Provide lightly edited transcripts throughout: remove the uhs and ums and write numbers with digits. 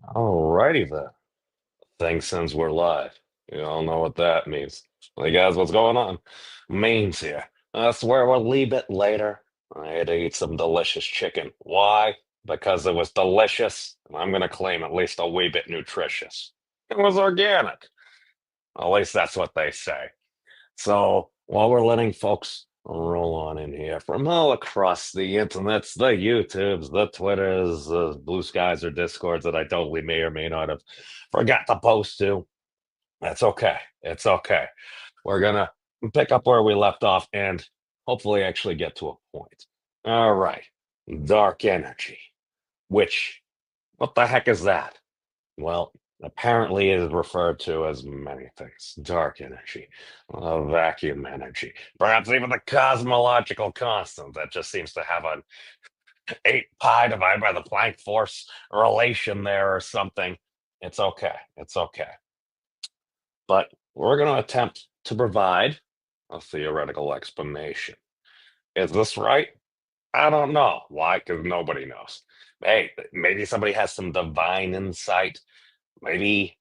Alrighty then. Thanks since we're live. You all know what that means. Hey guys, what's going on? Main's here. I swear we'll leave it later. I had to eat some delicious chicken. Why? Because it was delicious, and I'm gonna claim at least a wee bit nutritious. It was organic. At least that's what they say. So while we're letting folks roll on in here from all across the internets, the YouTubes, the Twitters, the Blue Skies or Discords that I totally may or may not have forgot to post to, that's okay. It's okay. We're gonna pick up where we left off and hopefully actually get to a point. All right. Dark energy. Which, what the heck is that? Well, apparently it is referred to as many things. Dark energy, vacuum energy, perhaps even the cosmological constant that just seems to have an 8 pi divided by the Planck force relation there or something. It's okay. It's okay. But we're going to attempt to provide a theoretical explanation. Is this right? I don't know. Why? Because nobody knows. Hey, maybe somebody has some divine insight. Maybe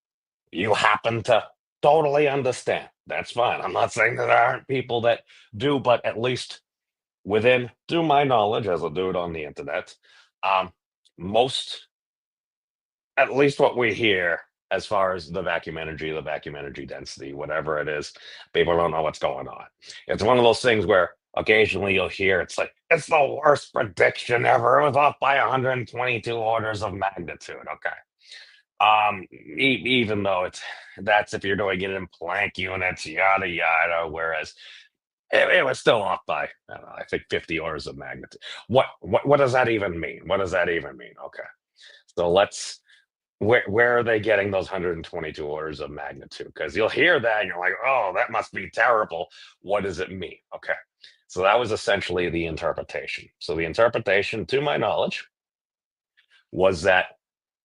you happen to totally understand. That's fine. I'm not saying that there aren't people that do, but at least within, to my knowledge, as a dude on the internet, um, most, at least what we hear as far as the vacuum energy density, whatever it is, people don't know what's going on. It's one of those things where occasionally you'll hear it's like, it's the worst prediction ever. It was off by 122 orders of magnitude. Okay. Even though that's if you're doing it in Planck units, yada yada. Whereas it was still off by I don't know, I think 50 orders of magnitude. What does that even mean? What does that even mean? Okay, so let's where are they getting those 122 orders of magnitude? Because you'll hear that and you're like, oh, that must be terrible. What does it mean? Okay, so that was essentially the interpretation. So the interpretation, to my knowledge, was that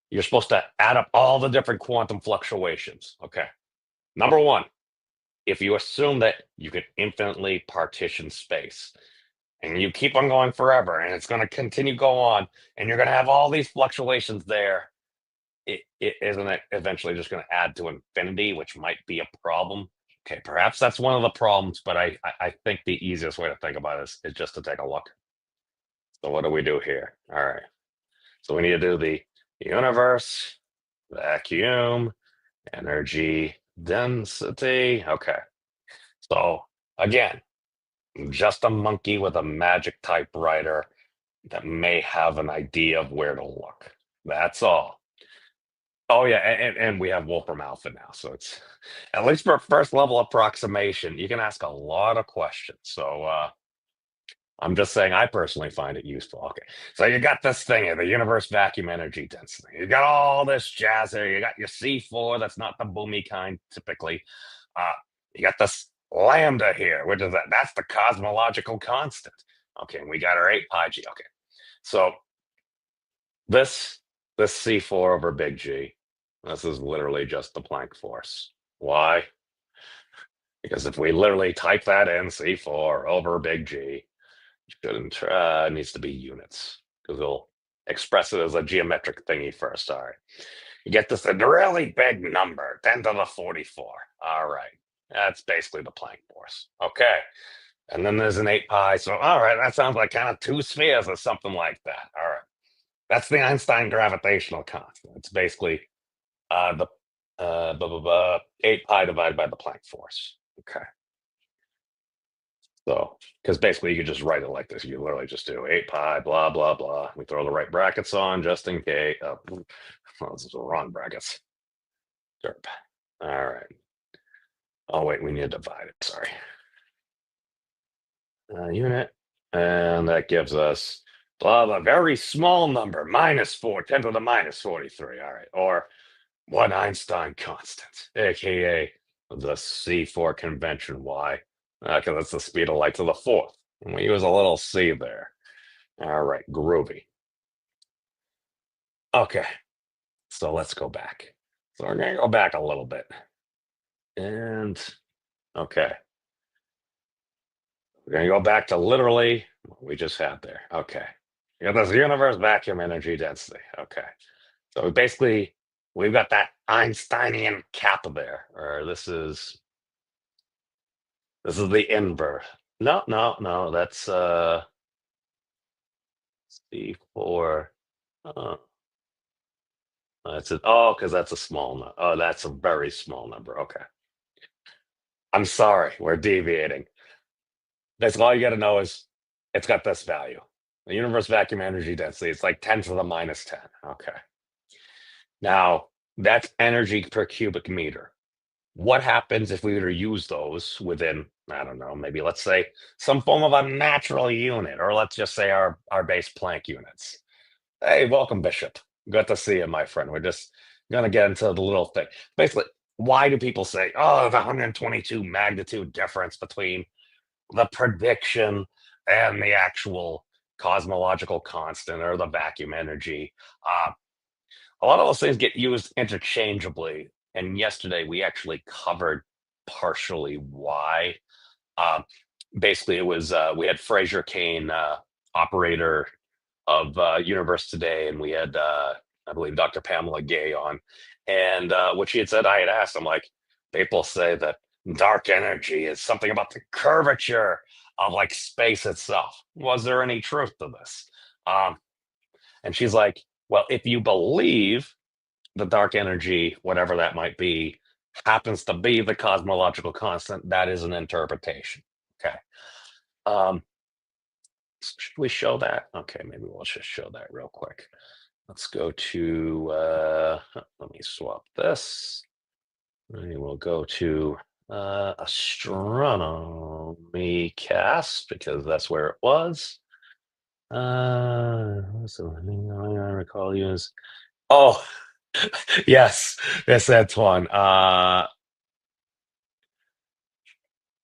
you're supposed to add up all the different quantum fluctuations. Okay. Number one, if you assume that you can infinitely partition space and you keep on going forever and it's going to continue go on and you're going to have all these fluctuations there, it isn't it eventually just going to add to infinity, which might be a problem. Okay, perhaps that's one of the problems, but I think the easiest way to think about this is just to take a look. So what do we do here? All right. So we need to do the universe, vacuum, energy density. Okay. So again, just a monkey with a magic typewriter that may have an idea of where to look. That's all. Oh yeah, and we have Wolfram Alpha now, so it's at least for a first level approximation, you can ask a lot of questions. So I'm just saying I personally find it useful. Okay. So you got this thing here, the universe vacuum energy density. You got all this jazz there. You got your C4, that's not the boomy kind typically. Uh, you got this lambda here, which is that that's the cosmological constant. Okay, and we got our 8 pi g. Okay. So this this C4 over big G, this is literally just the Planck force. Why? Because if we literally type that in, C4 over big G, shouldn't try. It needs to be units because we'll express it as a geometric thingy first. All right. You get this a really big number, 10 to the 44. All right. That's basically the Planck force. Okay. And then there's an 8 pi. So, all right, that sounds like kind of two spheres or something like that. All right. That's the Einstein gravitational constant. It's basically the 8 pi divided by the Planck force. Okay. So, because basically you could just write it like this. You literally just do 8 pi, blah, blah, blah. We throw the right brackets on just in case. Oh, this is the wrong brackets. Derp. All right. Oh, wait, we need to divide it. Sorry. Unit. And that gives us blah, blah, very small number, minus 4, 10 to the minus 43. All right. Or one Einstein constant, aka the C4 convention Y, because that's the speed of light to the fourth. And we use a little C there. All right, groovy. Okay, so let's go back. So we're gonna go back a little bit. And okay, we're gonna go back to literally what we just had there. Okay. You got this universe vacuum energy density. Okay. So we basically we've got that Einsteinian kappa there, or this is the inverse. No, no, no, that's C4. Uh, that's it. Oh, because that's a small number. Oh, that's a very small number. Okay. I'm sorry, we're deviating. That's all you got to know is it's got this value. The universe vacuum energy density, it's like 10 to the minus 10. Okay. Now, that's energy per cubic meter. What happens if we were to use those within, I don't know, maybe let's say some form of a natural unit, or let's just say our base Planck units. Hey, welcome, Bishop. Good to see you, my friend. We're just gonna get into the little thing. Basically, why do people say, oh, the 122 magnitude difference between the prediction and the actual cosmological constant or the vacuum energy? A lot of those things get used interchangeably. And yesterday we actually covered partially why. Um, Basically, it was we had Fraser Kane, operator of Universe Today, and we had I believe Dr. Pamela Gay on, and what she had said, I had asked, I'm like, people say that dark energy is something about the curvature of like space itself. Was there any truth to this? Um, and she's like, well, if you believe the dark energy, whatever that might be, happens to be the cosmological constant, that is an interpretation. Okay. Um, should we show that? Okay, maybe we'll just show that real quick. Let's go to, let me swap this. And we'll go to astronomy cast because that's where it was. So I recall you as, oh, yes, yes, Antoine.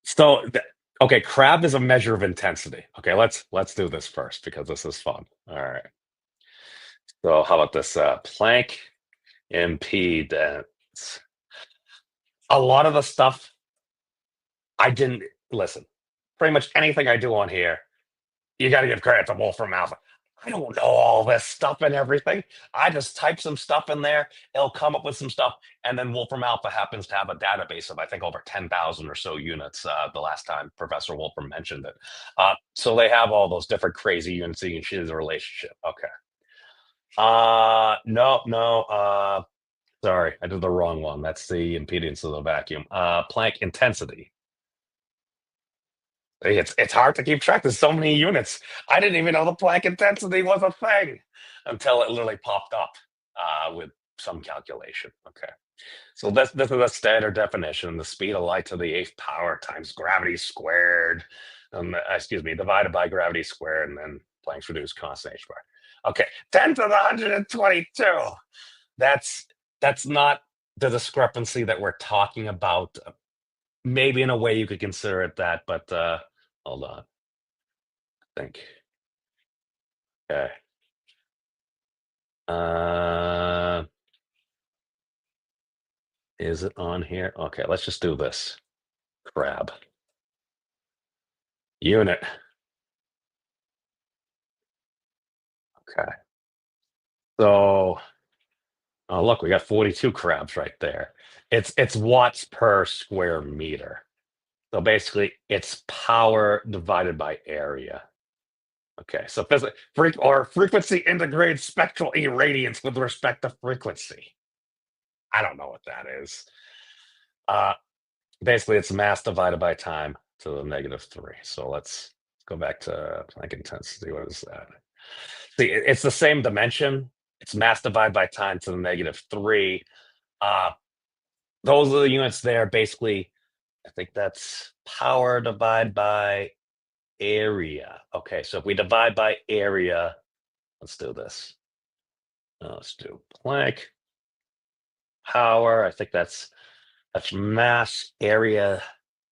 So, okay, crab is a measure of intensity. Okay, let's do this first because this is fun. All right. So, how about this? Planck impedance. A lot of the stuff I didn't listen. Pretty much anything I do on here, you got to give credit to Wolfram Alpha. I don't know all this stuff and everything. I just type some stuff in there. It'll come up with some stuff. And then Wolfram Alpha happens to have a database of, I think, over 10,000 or so units the last time Professor Wolfram mentioned it. So they have all those different crazy units so you can see the relationship. Okay. No, no. Sorry, I did the wrong one. That's the impedance of the vacuum. Planck intensity. It's hard to keep track. There's so many units. I didn't even know the Planck intensity was a thing until it literally popped up with some calculation. Okay, so this is a standard definition: the speed of light to the eighth power times gravity squared. Excuse me, divided by gravity squared, and then Planck's reduced constant h squared. Okay, 10 to the 122. That's that's not the discrepancy that we're talking about. Maybe in a way you could consider it that, but hold on. I think. Okay. Uh, is it on here? Okay, let's just do this. Crab. Unit. Okay. So, oh look, we got 42 crabs right there. It's watts per square meter. So basically, it's power divided by area. Okay, so frequency integrated spectral irradiance with respect to frequency. I don't know what that is. Uh, Basically, it's mass divided by time to the -3. So let's go back to Planck intensity. What is that? See, it's the same dimension. It's mass divided by time to the -3. Uh, those are the units there. Basically, I think that's power divided by area. Okay, so if we divide by area, let's do this. Let's do Planck power. I think that's mass area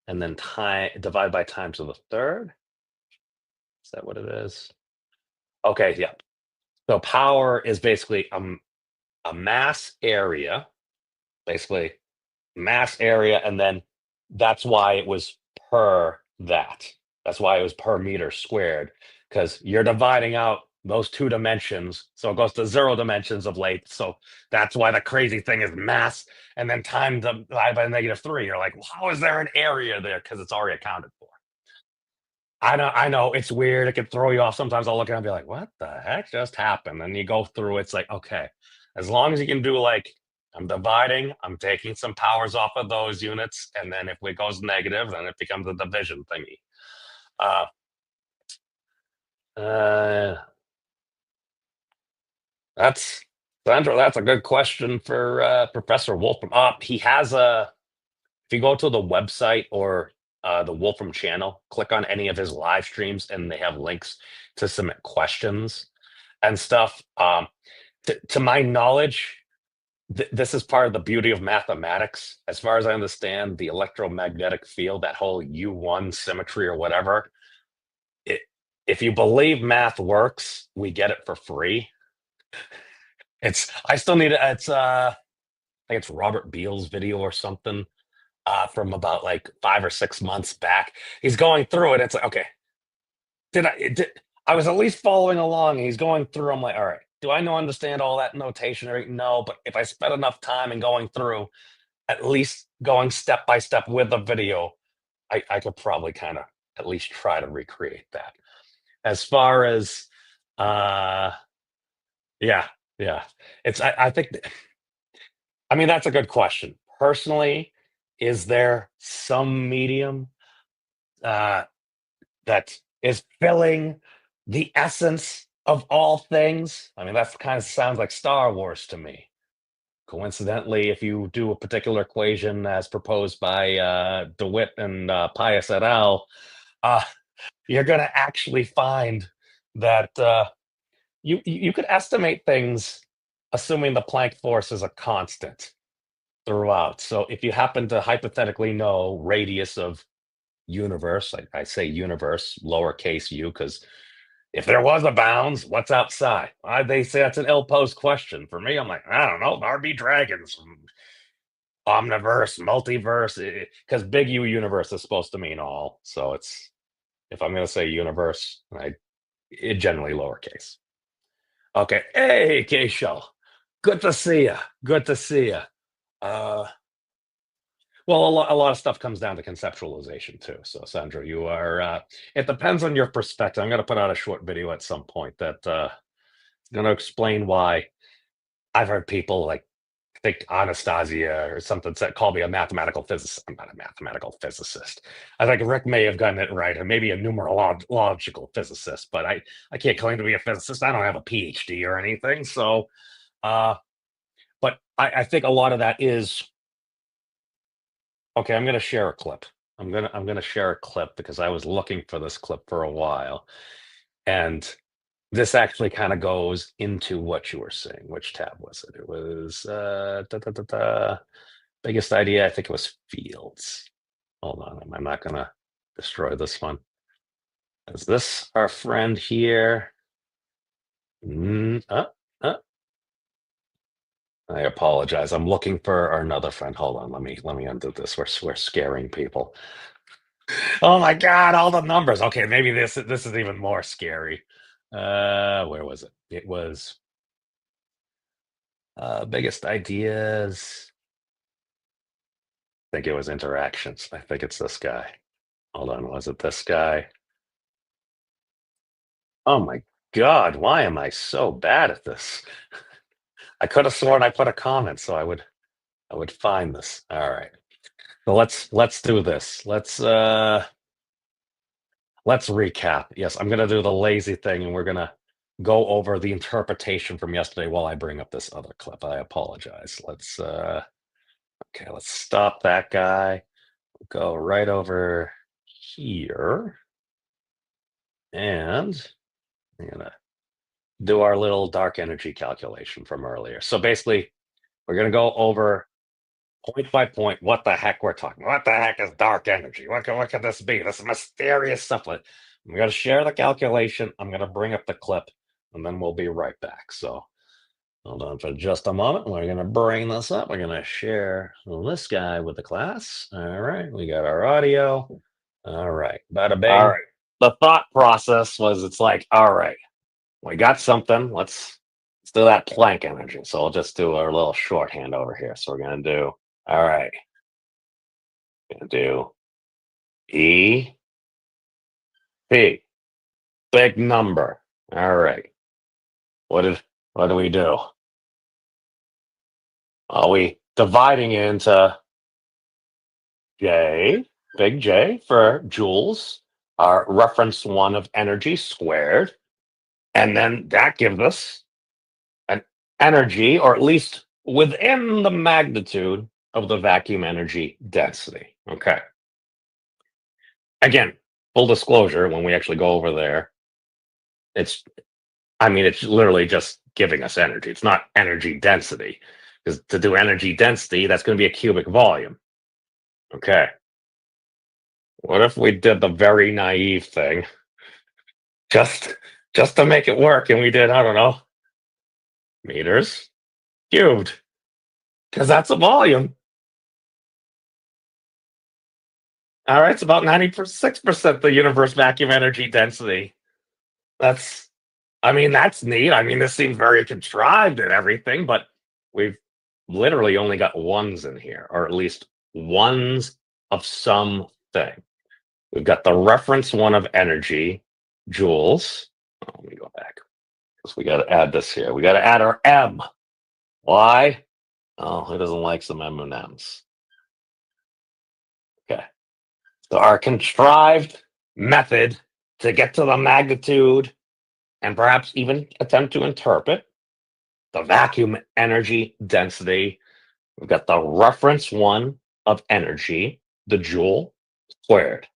and then time divide by time to the third. Is that what it is? Okay, yeah. So power is basically a mass area, basically mass area, and then that's why it was per that. That's why it was per meter squared, because you're dividing out those 2 dimensions. So it goes to 0 dimensions of length. So that's why the crazy thing is mass, and then time divided by -3. You're like, well, how is there an area there? Because it's already accounted for. I know it's weird. It can throw you off. Sometimes I'll look at it and be like, what the heck just happened? And you go through, it's like, okay, as long as you can do like, I'm dividing, I'm taking some powers off of those units, and then if it goes negative, then it becomes a division thingy. Uh, uh, that's Sandra. That's a good question for Professor Wolfram. He has a. If you go to the website or the Wolfram channel, click on any of his live streams, and they have links to submit questions and stuff. To my knowledge, this is part of the beauty of mathematics. As far as I understand, the electromagnetic field, that whole U1 symmetry or whatever, it, if you believe math works, we get it for free. I still need it. I think it's Robert Beale's video or something from about like 5 or 6 months back. He's going through it. It's like, okay, I was at least following along. And he's going through. I'm like, all right, do I know understand all that notation? Or no, but if I spent enough time in going through, at least going step by step with the video, I could probably kind of at least try to recreate that. As far as, uh, yeah, yeah, I think, I mean, that's a good question. Personally, is there some medium uh, that is filling the essence of all things? I mean, that's kind of sounds like Star Wars to me. Coincidentally, if you do a particular equation as proposed by DeWitt and Pius et al., uh, you're going to actually find that you could estimate things assuming the Planck force is a constant throughout. So if you happen to hypothetically know radius of universe, I say universe, lowercase u, because if there was a bounds, what's outside? They say that's an ill-posed question. For me, I'm like, I don't know, RB Dragons, omniverse, multiverse, because big U universe is supposed to mean all. So it's, if I'm going to say universe, it generally lowercase. Okay. Hey, Keisho. Good to see you. Good to see you. Uh, well, a lot of stuff comes down to conceptualization too. So, Sandra, you are. It depends on your perspective. I'm going to put out a short video at some point that going to explain why I've heard people like think Anastasia or something said call me a mathematical physicist. I'm not a mathematical physicist. I think Rick may have gotten it right, and maybe a numerological physicist, but I can't claim to be a physicist. I don't have a PhD or anything. So, uh, but I think a lot of that is okay. I'm going to share a clip. I'm gonna share a clip because I was looking for this clip for a while, and this actually kind of goes into what you were saying. Which tab was it? It was biggest idea. I think it was fields. Hold on, I'm not gonna destroy this one. Is this our friend here? Mm, I apologize. I'm looking for another friend. Hold on. Let me undo this. We're scaring people. Oh my God! All the numbers. Okay, maybe this is even more scary. Where was it? It was biggest ideas. I think it was interactions. I think it's this guy. Hold on, was it this guy? Oh my God, why am I so bad at this? I could have sworn I put a comment so I would find this. All right. So let's do this. Let's recap. Yes, I'm gonna do the lazy thing and we're gonna go over the interpretation from yesterday while I bring up this other clip. I apologize. Let's stop that guy. Go right over here. And I'm gonna do our little dark energy calculation from earlier. So basically, we're gonna go over point by point what the heck we're talking. What the heck is dark energy? What could this be? This mysterious stuff. I'm gonna share the calculation. I'm gonna bring up the clip, and then we'll be right back. So hold on for just a moment. We're gonna bring this up. We're gonna share this guy with the class. All right, we got our audio. All right, bada bing. All right. The thought process was, it's like, all right. We got something. Let's do that Planck energy. So we'll just do our little shorthand over here. So we're gonna do all right. Gonna do E P. Big number. All right. What did what do we do? Are we dividing into J, big J for joules, our reference one of energy squared. And then that gives us an energy, or at least within the magnitude of the vacuum energy density. Okay. Again, full disclosure, when we actually go over there, it's, it's literally just giving us energy. It's not energy density. Because to do energy density, that's going to be a cubic volume. Okay. What if we did the very naive thing? Just just to make it work, and we did, I don't know, meters cubed. Because that's a volume. All right, it's about 96% the universe vacuum energy density. That's, that's neat. This seems very contrived and everything, but we've literally only got ones in here, or at least ones of something. We've got the reference one of energy, joules. Oh, let me go back. Because we got to add this here. We got to add our M. Why? Oh, who doesn't like some M&Ms? Okay. So our contrived method to get to the magnitude and perhaps even attempt to interpret the vacuum energy density. We've got the reference one of energy, the joule squared.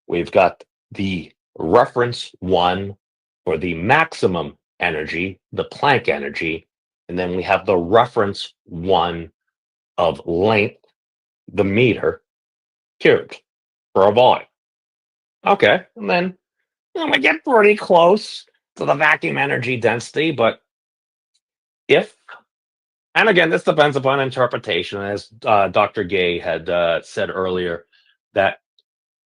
We've got the reference one for the maximum energy, the Planck energy, and then we have the reference one of length, the meter cubed for a volume. Okay, and then we get pretty close to the vacuum energy density, but if, and again, this depends upon interpretation, as Dr. Gay had said earlier, that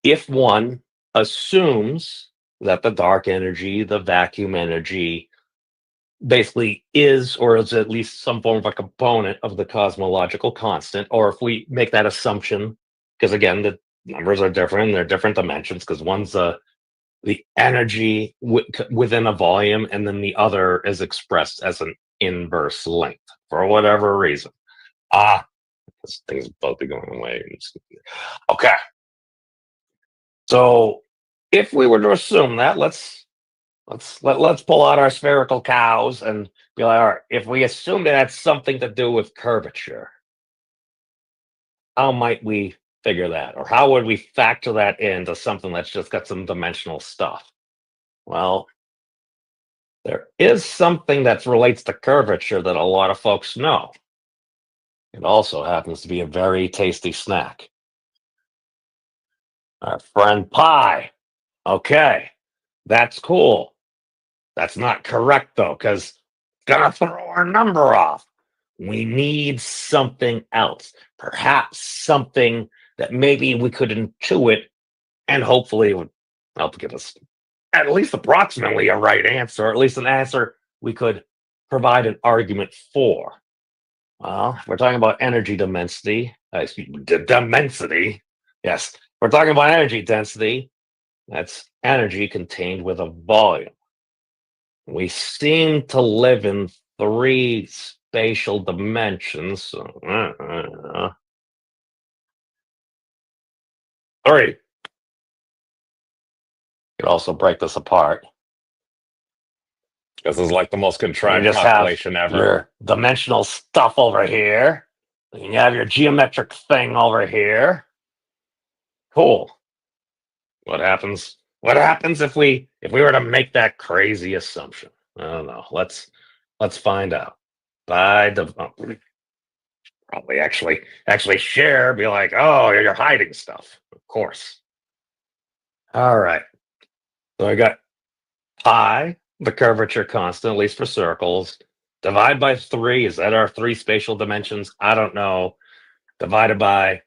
if one assumes that the dark energy, the vacuum energy, basically is, or is at least some form of a component of the cosmological constant, or if we make that assumption, because again, the numbers are different, they're different dimensions, because one's the energy within a volume, and then the other is expressed as an inverse length for whatever reason. This thing's both be going away. Okay. So if we were to assume that, let's pull out our spherical cows and be like, all right, if we assume that that's something to do with curvature, how might we figure that? Or how would we factor that into something that's just got some dimensional stuff? Well, there is something that relates to curvature that a lot of folks know. It also happens to be a very tasty snack. Our friend pi. Okay, that's cool. That's not correct though, because gonna throw our number off. We need something else. Perhaps something that maybe we could intuit and hopefully it would help give us at least approximately a right answer, or at least an answer we could provide an argument for. Well, if we're talking about energy density, dimensity, yes, we're talking about energy density. That's energy contained with a volume. We seem to live in three spatial dimensions. Three. You could also break this apart. This is like the most You contrived just calculation have ever. your dimensional stuff over here. And you have your geometric thing over here. Cool. What happens? What happens if we were to make that crazy assumption? I don't know. Let's find out. Probably actually share. Be like, oh, you're hiding stuff. Of course. All right. So I got pi, the curvature constant, at least for circles. Divide by 3. Is that our 3 spatial dimensions? I don't know. Divided by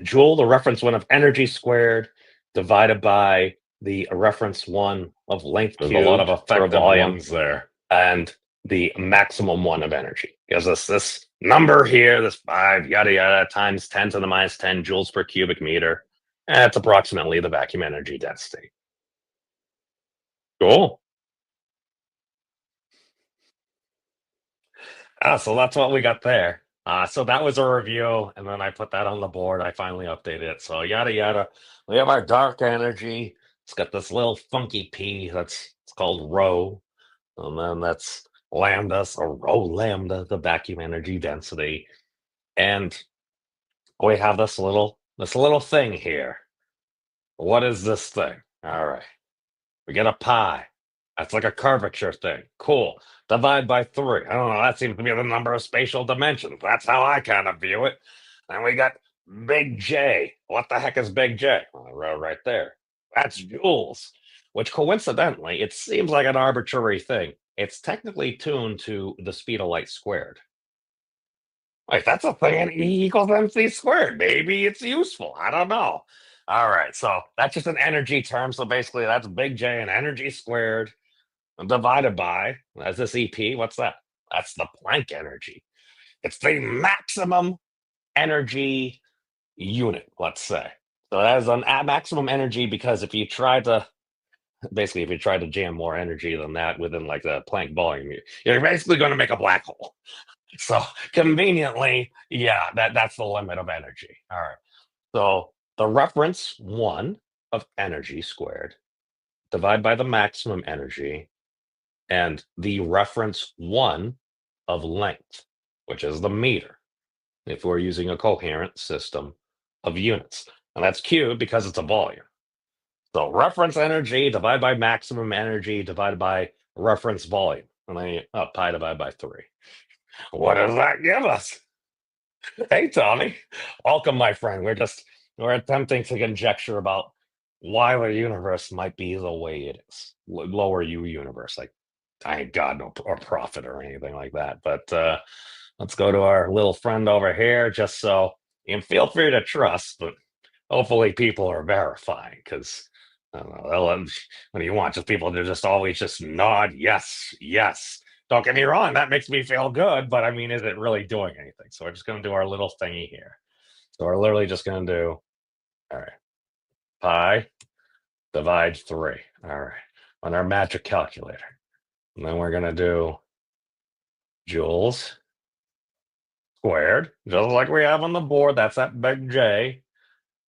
joule, the reference one of energy squared, divided by the reference one of length There's a lot of cubed for effective volume, ones there. and the maximum one of energy. Gives us this number here, this 5, yada yada, times 10 to the minus 10 joules per cubic meter. And that's approximately the vacuum energy density. Cool. So that's what we got there. So that was a review, and then I put that on the board. I finally updated it. So yada yada. We have our dark energy. It's got this little funky P it's called rho, and then that's lambda, so rho lambda, the vacuum energy density. And we have this little thing here. What is this thing? All right. We get a pi. That's like a curvature thing. Cool. Divide by 3. I don't know. That seems to be the number of spatial dimensions. That's how I kind of view it. And we got big J. What the heck is big J? Well, I wrote right there. That's joules, which coincidentally, it seems like an arbitrary thing. It's technically tuned to the speed of light squared. Like, that's a thing in E equals MC squared. Maybe it's useful. I don't know. All right. So that's just an energy term. So basically, that's big J and energy squared divided by, as this EP, what's that? That's the Planck energy. It's the maximum energy unit, let's say. So that is an maximum energy because if you try to, basically, if you try to jam more energy than that within like the Planck volume, you're basically going to make a black hole. So conveniently, yeah, that's the limit of energy. All right. So the reference one of energy squared divide by the maximum energy and the reference one of length, which is the meter, if we're using a coherent system of units. And that's cubed because it's a volume. So reference energy divided by maximum energy divided by reference volume. And then pi divided by 3. What does that give us? Hey, Tommy. Welcome, my friend. We're attempting to conjecture about why the universe might be the way it is. Lower U universe. Like, I ain't got no or profit or anything like that. But let's go to our little friend over here, just so you can feel free to trust, but hopefully people are verifying because I don't know, what do you want? Just people to just always just nod, yes, yes. Don't get me wrong, that makes me feel good, but I mean, is it really doing anything? So we're just going to do our little thingy here. So we're literally just going to do, all right, pi divide 3. All right, on our magic calculator. And then we're going to do joules squared, just like we have on the board. That's that big J.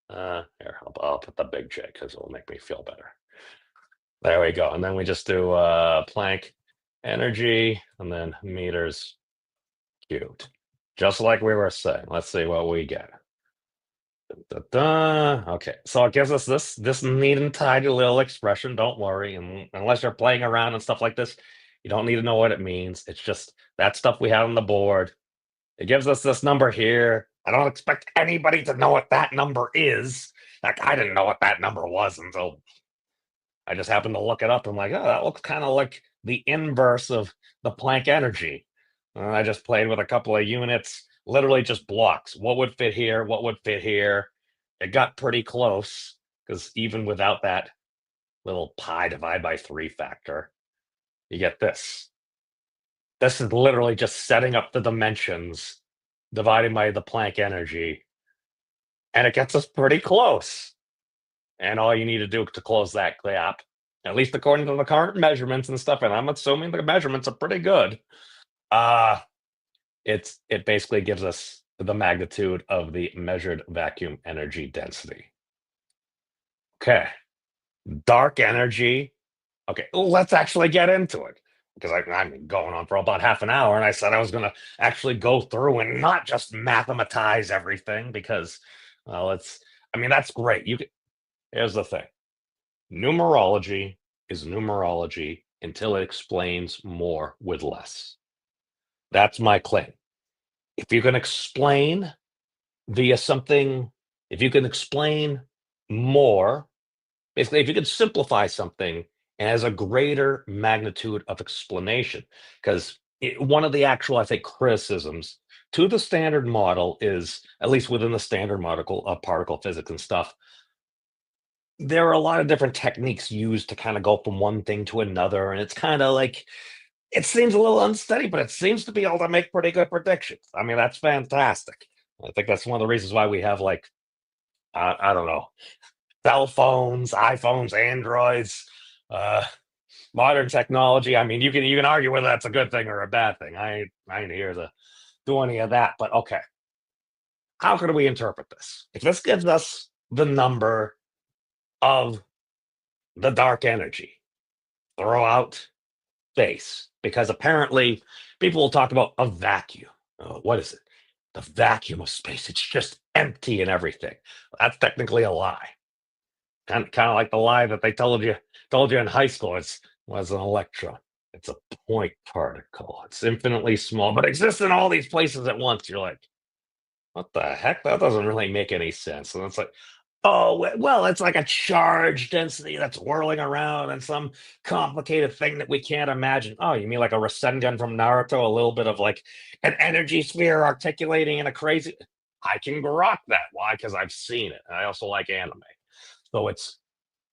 Here, I'll put the big J because it'll make me feel better. There we go. And then we just do Planck energy and then meters cubed. Just like we were saying. Let's see what we get. Okay, so it gives us this neat and tidy little expression. Don't worry, and unless you're playing around and stuff like this, you don't need to know what it means. It's just that stuff we have on the board. It gives us this number here. I don't expect anybody to know what that number is. Like, I didn't know what that number was until I just happened to look it up. I'm like, oh, that looks kind of like the inverse of the Planck energy. And I just played with a couple of units, literally just blocks. What would fit here? What would fit here? It got pretty close because even without that little pi divide by 3 factor, you get this. This is literally just setting up the dimensions, dividing by the Planck energy, and it gets us pretty close. And all you need to do to close that gap, at least according to the current measurements and stuff, and I'm assuming the measurements are pretty good. It basically gives us the magnitude of the measured vacuum energy density. Okay, dark energy. Okay, let's actually get into it because I'm going on for about half an hour, and I said I was going to actually go through and not just mathematize everything because, well, I mean, that's great. Here's the thing. Numerology is numerology until it explains more with less. That's my claim. If you can explain via something, if you can explain more, basically, if you can simplify something and has a greater magnitude of explanation, because one of the actual, I think, criticisms to the standard model is, at least within the standard model of particle physics and stuff, there are a lot of different techniques used to kind of go from one thing to another, and it's kind of like it seems a little unsteady, but it seems to be able to make pretty good predictions. I mean, that's fantastic. I think that's one of the reasons why we have like I don't know, cell phones, iPhones, Androids, uh, modern technology. I mean, you can argue whether that's a good thing or a bad thing. I ain't here to do any of that. But okay, how could we interpret this? If this gives us the number of the dark energy throughout space, because apparently people will talk about a vacuum. What is it? The vacuum of space. It's just empty and everything. That's technically a lie. Kind of like the lie that they told you in high school. It's was an electron. It's a point particle. It's infinitely small, but exists in all these places at once. You're like, what the heck? That doesn't really make any sense. And it's like, oh, well, it's like a charge density that's whirling around and some complicated thing that we can't imagine. Oh, you mean like a Rasengan from Naruto? A little bit of like an energy sphere articulating in a crazy. I can grok that. Why? Because I've seen it. And I also like anime. So it's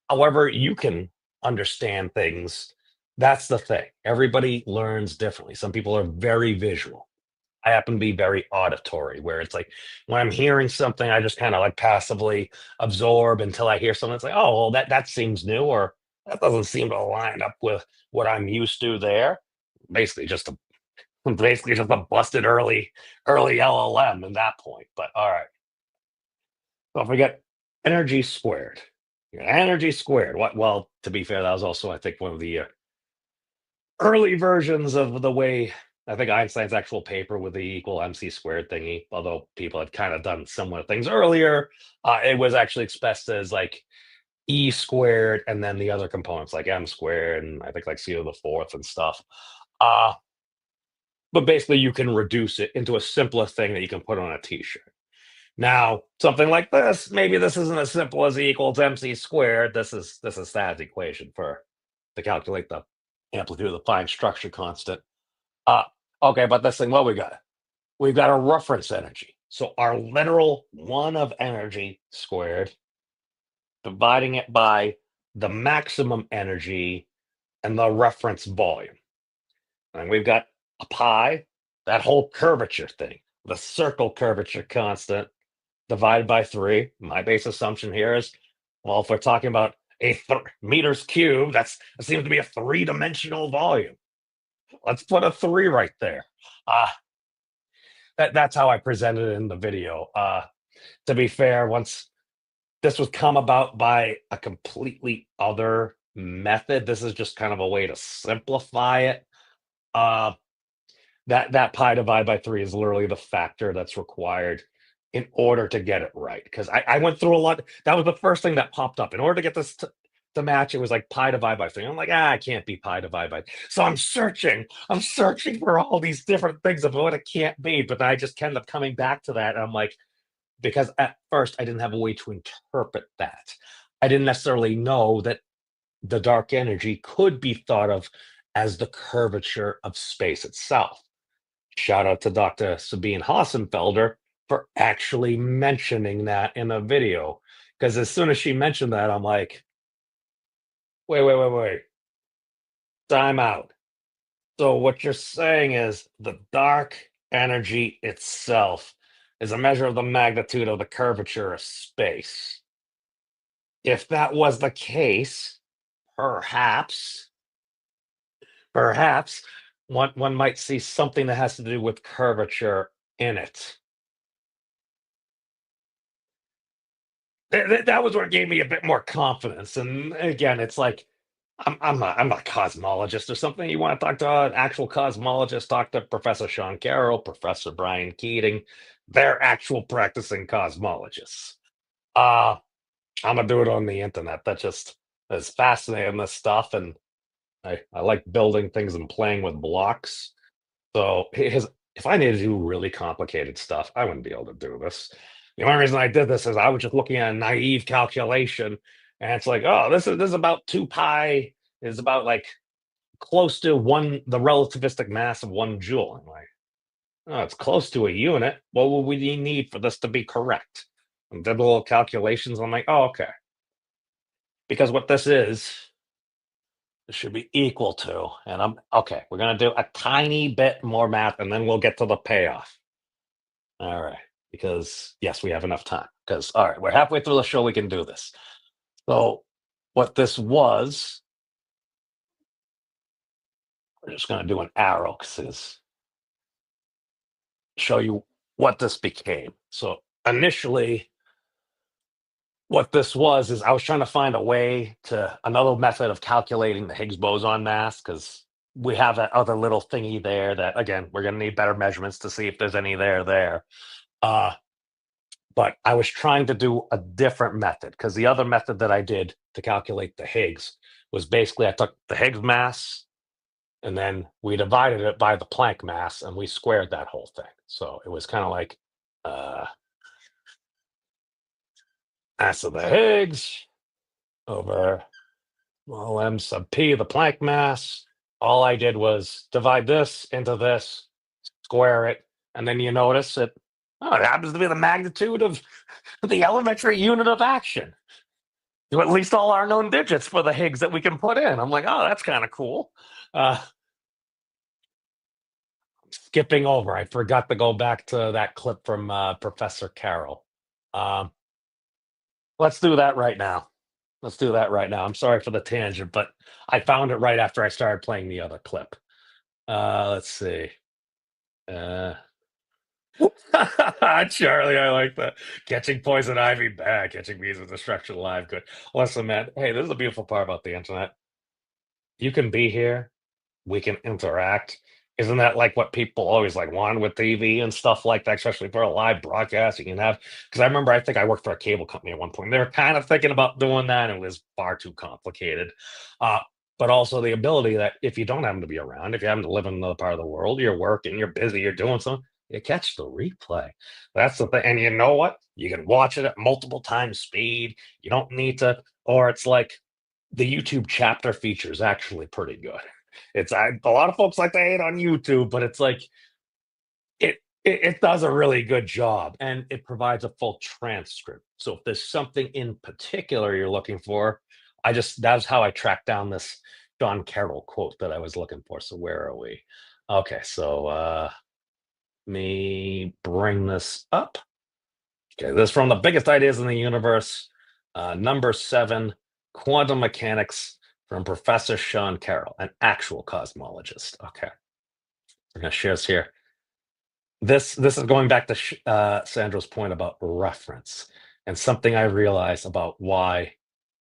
however you can understand things. That's the thing. Everybody learns differently. Some people are very visual. I happen to be very auditory, where it's like when I'm hearing something, I just kind of like passively absorb until I hear something that's like, oh, well, that seems new, or that doesn't seem to line up with what I'm used to there. Basically, just a basically just a busted early LLM in that point. But all right, so if we get energy squared, energy squared. What? Well, to be fair, that was also I think one of the early versions of the way I think Einstein's actual paper with the equal MC squared thingy, although people had kind of done similar things earlier, it was actually expressed as like E squared and then the other components like M squared and I think like C to the fourth and stuff. Uh, but basically, you can reduce it into a simpler thing that you can put on a t shirt. Now, something like this, maybe this isn't as simple as E equals MC squared. This is Thad's equation for to calculate the amplitude of the fine structure constant. Uh, okay, but this thing, what we got? We've got a reference energy. So our literal one of energy squared, dividing it by the maximum energy and the reference volume. And we've got a pi, that whole curvature thing, the circle curvature constant divided by 3. My base assumption here is, well, if we're talking about a meters cubed, that seems to be a three-dimensional volume. Let's put a 3 right there. Uh, that's how I presented it in the video. To be fair, once this was come about by a completely other method, this is just kind of a way to simplify it. Uh, that pi divided by 3 is literally the factor that's required in order to get it right. Because I went through a lot. That was the first thing that popped up. In order to get this to match, it was like pi divided by 3. I'm like, I can't be pi divided by. So I'm searching. I'm searching for all these different things of what it can't be. But I just end up coming back to that. And I'm like, because at first I didn't have a way to interpret that. I didn't necessarily know that the dark energy could be thought of as the curvature of space itself. Shout out to Dr. Sabine Hassenfelder for actually mentioning that in a video. Because as soon as she mentioned that, I'm like, wait, time out. So what you're saying is the dark energy itself is a measure of the magnitude of the curvature of space. If that was the case, perhaps, perhaps one might see something that has to do with curvature in it. That was what gave me a bit more confidence. And again, it's like I'm not a cosmologist or something. You want to talk to an actual cosmologist, talk to Professor Sean Carroll, Professor Brian Keating. They're actual practicing cosmologists. Uh I'm gonna do it on the internet. That just is fascinating this stuff, and I like building things and playing with blocks. So if I needed to do really complicated stuff, I wouldn't be able to do this. The only reason I did this is I was just looking at a naive calculation, and it's like, oh, this is about 2 pi is about like close to one the relativistic mass of 1 joule. I'm like, oh, it's close to a unit. What would we need for this to be correct? And did the little calculations. I'm like, oh, okay. because what this is, it should be equal to, and I'm okay. We're gonna do a tiny bit more math, and then we'll get to the payoff. All right, because yes, we have enough time. Because all right, we're halfway through the show. We can do this. So, what this was, we're just gonna do an arrow because show you what this became. So initially, what this was is I was trying to find a way to another method of calculating the Higgs boson mass because we have that other little thingy there that again we're going to need better measurements to see if there's any there. Uh, but I was trying to do a different method because the other method that I did to calculate the Higgs was basically I took the Higgs mass and then we divided it by the Planck mass and we squared that whole thing. So it was kind of like uh, mass of the Higgs over well, m sub p, the Planck mass. All I did was divide this into this, square it, and then you notice it. Oh, it happens to be the magnitude of the elementary unit of action. To at least all our known digits for the Higgs that we can put in. I'm like, oh, that's kind of cool. Uh, skipping over, I forgot to go back to that clip from Professor Carroll. Um, let's do that right now. Let's do that right now. I'm sorry for the tangent, but I found it right after I started playing the other clip. Let's see. Uh, Charlie, I like that. Catching poison ivy bad, catching bees with destruction alive. Good. Listen, man. Hey, this is the beautiful part about the internet. You can be here. We can interact. Isn't that like what people always like wanted with TV and stuff like that, especially for a live broadcast? You can have because I remember I think I worked for a cable company at one point. They were kind of thinking about doing that, and it was far too complicated. Uh, but also the ability that if you don't happen to be around, if you happen to live in another part of the world, you're working, you're busy, you're doing something, you catch the replay. That's the thing. And you know what? You can watch it at multiple times speed. You don't need to, or it's like the YouTube chapter feature is actually pretty good. A lot of folks like to hate on YouTube, but it's like it does a really good job and it provides a full transcript. So if there's something in particular you're looking for, that's how I tracked down this John Carroll quote that I was looking for. So where are we? Okay, so me bring this up. Okay, this is from the biggest ideas in the universe, number 7, quantum mechanics from Professor Sean Carroll, an actual cosmologist. Okay, we're gonna share this here. This is going back to Sandro's point about reference and something I realized about why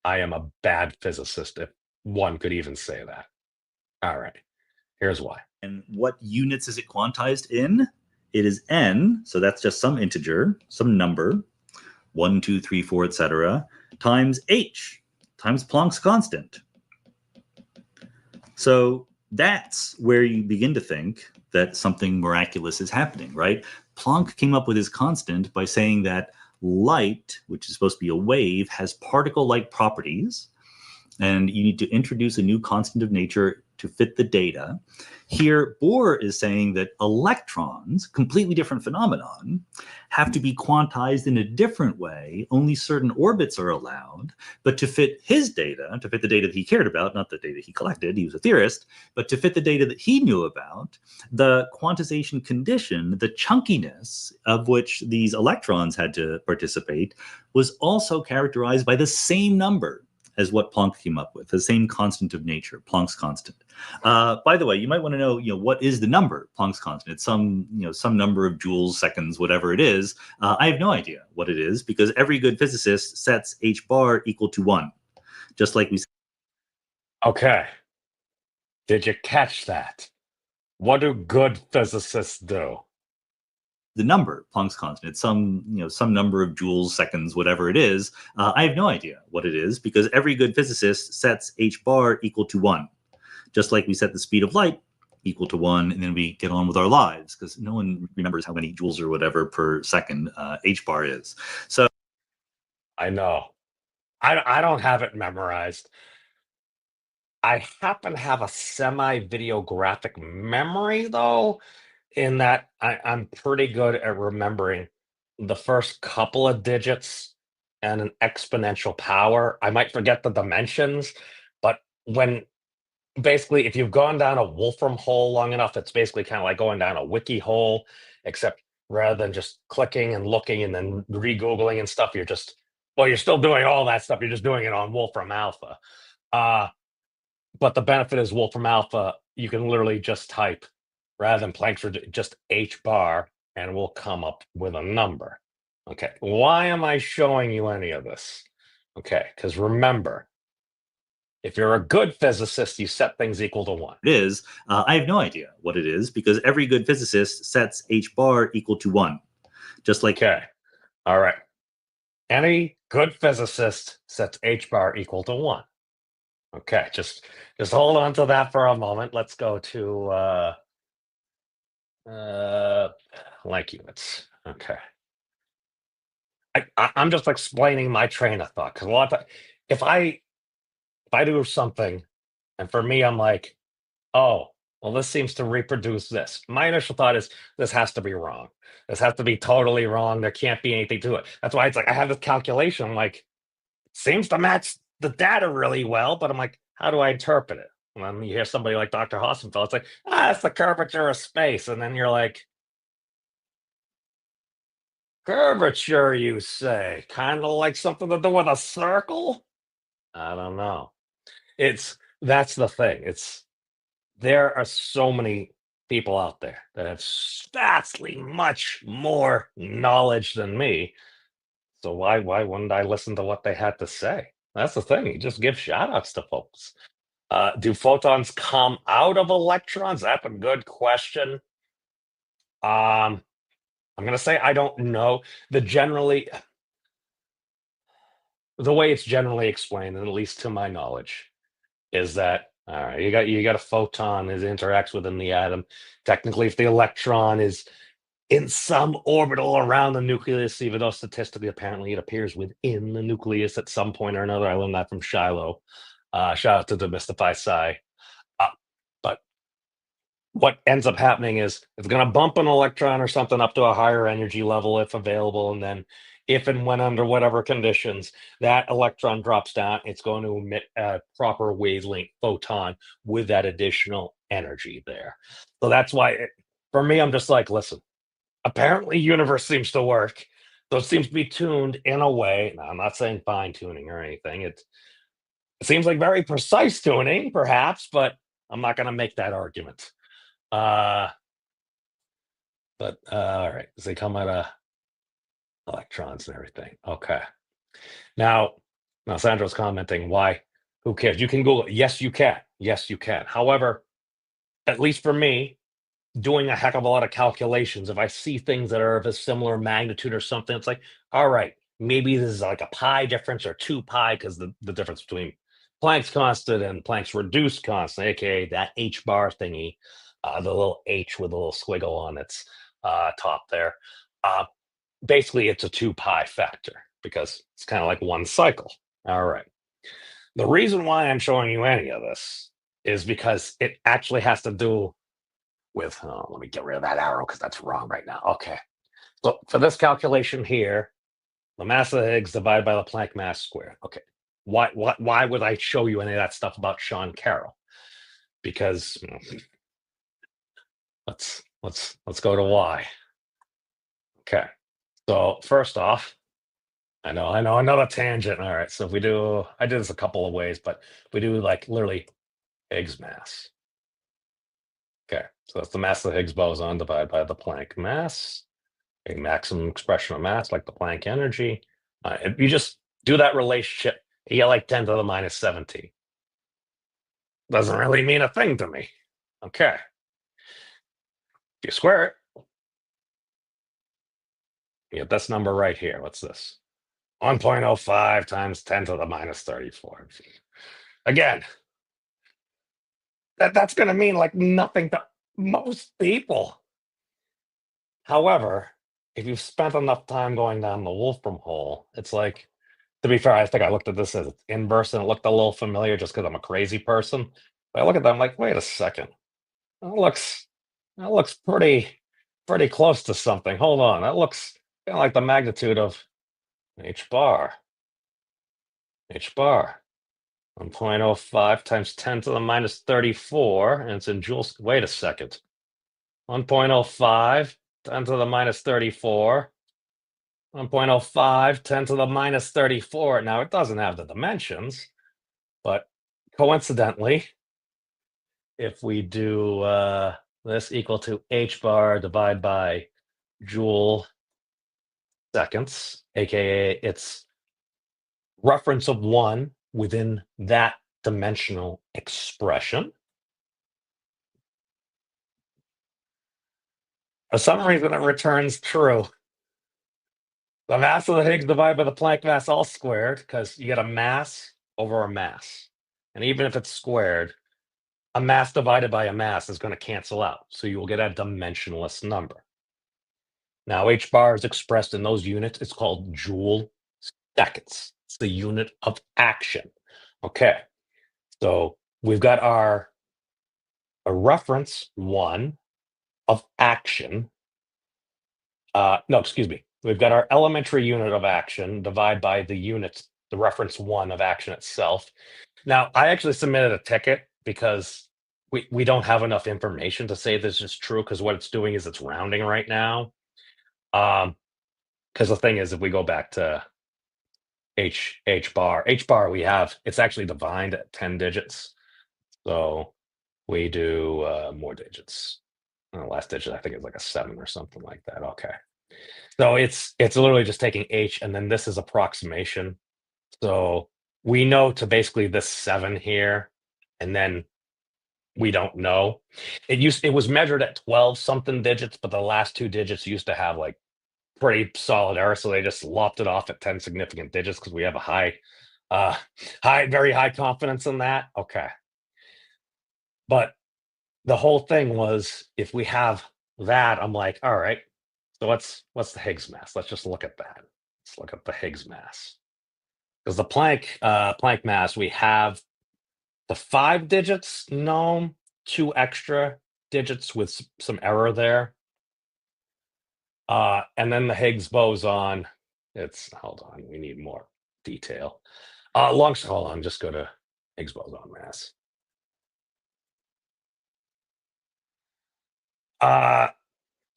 I am a bad physicist, if one could even say that. All right, here's why. And what units is it quantized in? It is n, so that's just some integer, some number, 1, 2, 3, 4, etc., times h, times Planck's constant. So that's where you begin to think that something miraculous is happening, right? Planck came up with his constant by saying that light, which is supposed to be a wave, has particle-like properties, and you need to introduce a new constant of nature to fit the data. Here, Bohr is saying that electrons, completely different phenomenon, have to be quantized in a different way. Only certain orbits are allowed, but to fit his data, to fit the data that he cared about, not the data he collected, he was a theorist, but to fit the data that he knew about, the quantization condition, the chunkiness of which these electrons had to participate, was also characterized by the same number as what Planck came up with, the same constant of nature, Planck's constant. By the way, you might want to know, what is the number, Planck's constant? It's some number of joules, seconds, whatever it is. I have no idea what it is because every good physicist sets h bar equal to 1, just like we said. Okay, did you catch that? What do good physicists do? The number, Planck's constant. It's some number of joules, seconds, whatever it is. I have no idea what it is because every good physicist sets h bar equal to 1, just like we set the speed of light equal to 1, and then we get on with our lives because no one remembers how many joules or whatever per second h bar is. So I know. I don't have it memorized. I happen to have a semi-videographic memory, though, in that I'm pretty good at remembering the first couple of digits and an exponential power. I might forget the dimensions, but when basically, if you've gone down a Wolfram hole long enough, it's basically kind of like going down a wiki hole, except rather than just clicking and looking and then re-googling and stuff, you're just, well, you're still doing all that stuff. You're just doing it on Wolfram Alpha. Uh, but the benefit is Wolfram Alpha, you can literally just type rather than Planck's just H bar and we'll come up with a number. Okay, why am I showing you any of this? Okay, because remember, if you're a good physicist, you set things equal to one. It is. I have no idea what it is because every good physicist sets h bar equal to 1. Just like Okay, all right. Any good physicist sets H bar equal to 1. Okay, just hold on to that for a moment. Let's go to like units. Okay. I'm just explaining my train of thought because a lot of if I if I do something and for me I'm like, oh, well, this seems to reproduce this. My initial thought is this has to be wrong. This has to be totally wrong. There can't be anything to it. That's why it's like I have this calculation. I'm like, seems to match the data really well, but I'm like, how do I interpret it? And then you hear somebody like Dr. Hassenfeld, it's like, it's the curvature of space. And then you're like, curvature, you say? Kind of like something to do with a circle? I don't know. That's the thing. There are so many people out there that have vastly much more knowledge than me. So why wouldn't I listen to what they had to say? That's the thing. You just give shout outs to folks. Do photons come out of electrons? That's a good question. I'm gonna say I don't know. The way it's generally explained, and at least to my knowledge, is that all right, you got a photon that interacts within the atom. Technically, if the electron is in some orbital around the nucleus, even though statistically, apparently, it appears within the nucleus at some point or another. I learned that from Shiloh. Shout out to Demystify Psi. Uh, but what ends up happening is it's going to bump an electron or something up to a higher energy level if available, and then if and when under whatever conditions that electron drops down, it's going to emit a proper wavelength photon with that additional energy there. So that's why for me, I'm just like, listen, apparently universe seems to work. So it seems to be tuned in a way. Now, I'm not saying fine tuning or anything. It seems like very precise tuning, perhaps, but I'm not going to make that argument. Uh, but all right, so they come out of electrons and everything. Okay. Now, Sandro's commenting, why? Who cares? You can Google it. Yes, you can. Yes, you can. However, at least for me, doing a heck of a lot of calculations, if I see things that are of a similar magnitude or something, it's like, all right, maybe this is like a pi difference or 2 pi, because the difference between Planck's constant and Planck's reduced constant, aka that H bar thingy, the little H with a little squiggle on its top there. Basically, it's a 2 pi factor because it's kind of like one cycle. All right. The reason why I'm showing you any of this is because it actually has to do with, let me get rid of that arrow because that's wrong right now. Okay. So for this calculation here, the mass of the Higgs divided by the Planck mass squared. Okay. Why would I show you any of that stuff about Sean Carroll? Because let's go to why. Okay. So first off, I know another tangent. All right. So if we do, I did this a couple of ways, but we do like literally Higgs mass. Okay. So that's the mass of the Higgs boson divided by the Planck mass, a maximum expression of mass like the Planck energy. If you just do that relationship, you get like 10 to the minus 17. Doesn't really mean a thing to me. Okay. If you square it, you get this number right here. What's this? 1.05 times 10 to the minus 34. Again, that's going to mean like nothing to most people. However, if you've spent enough time going down the Wolfram hole, it's like, to be fair, I think I looked at this as inverse and it looked a little familiar just because I'm a crazy person. But I look at that, I'm like, wait a second. That looks pretty close to something. Hold on. That looks kind of like the magnitude of H bar. H bar. 1.05 times 10 to the minus 34, and it's in joules. Wait a second. 1.05, 10 to the minus 34. 1.05, 10 to the minus 34. Now, it doesn't have the dimensions, but coincidentally, if we do this equal to h bar divided by joule seconds, aka its reference of 1 within that dimensional expression. For some reason, it returns true. The mass of the Higgs divided by the Planck mass all squared, because you get a mass over a mass. And even if it's squared, a mass divided by a mass is going to cancel out. So you will get a dimensionless number. Now, h bar is expressed in those units. It's called joule seconds. It's the unit of action. Okay. So we've got a reference 1 of action. No, excuse me. We've got our elementary unit of action divided by the units, the reference 1 of action itself. Now, I actually submitted a ticket because we don't have enough information to say this is true, because what it's doing is it's rounding right now. Because the thing is, if we go back to H bar, it's actually defined at 10 digits. So we do more digits. Last digit, I think, is like a 7 or something like that. Okay. So it's literally just taking H, and then this is approximation. So we know to basically this 7 here, and then we don't know. It was measured at 12 something digits, but the last 2 digits used to have like pretty solid error, so they just lopped it off at 10 significant digits because we have a very high confidence in that. Okay. But the whole thing was, if we have that, I'm like, all right, so what's the Higgs mass? Let's just look at that. Let's look at the Higgs mass. Because the Planck mass, we have the 5 digits known, 2 extra digits with some error there. And then the Higgs boson, hold on, we need more detail. Hold on, just go to Higgs boson mass.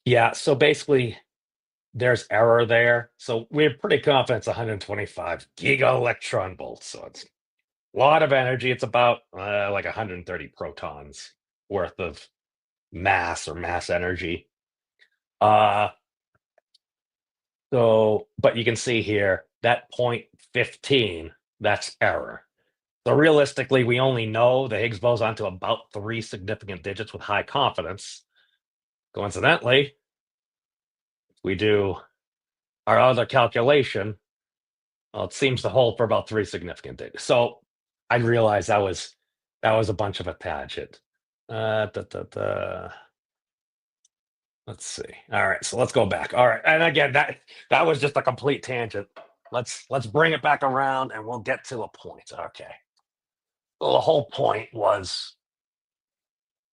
Yeah, so basically there's error there. So we're pretty confident it's 125 giga electron volts. So it's a lot of energy. It's about like 130 protons worth of mass or mass energy. But you can see here that 0.15, that's error. So realistically, we only know the Higgs boson to about 3 significant digits with high confidence. Coincidentally, we do our other calculation, well, it seems to hold for about 3 significant digits. So I realized that was a bunch of a tangent. Let's see. All right, so let's go back. All right, and again, that was just a complete tangent. Let's bring it back around, and we'll get to a point. Okay. Well, the whole point was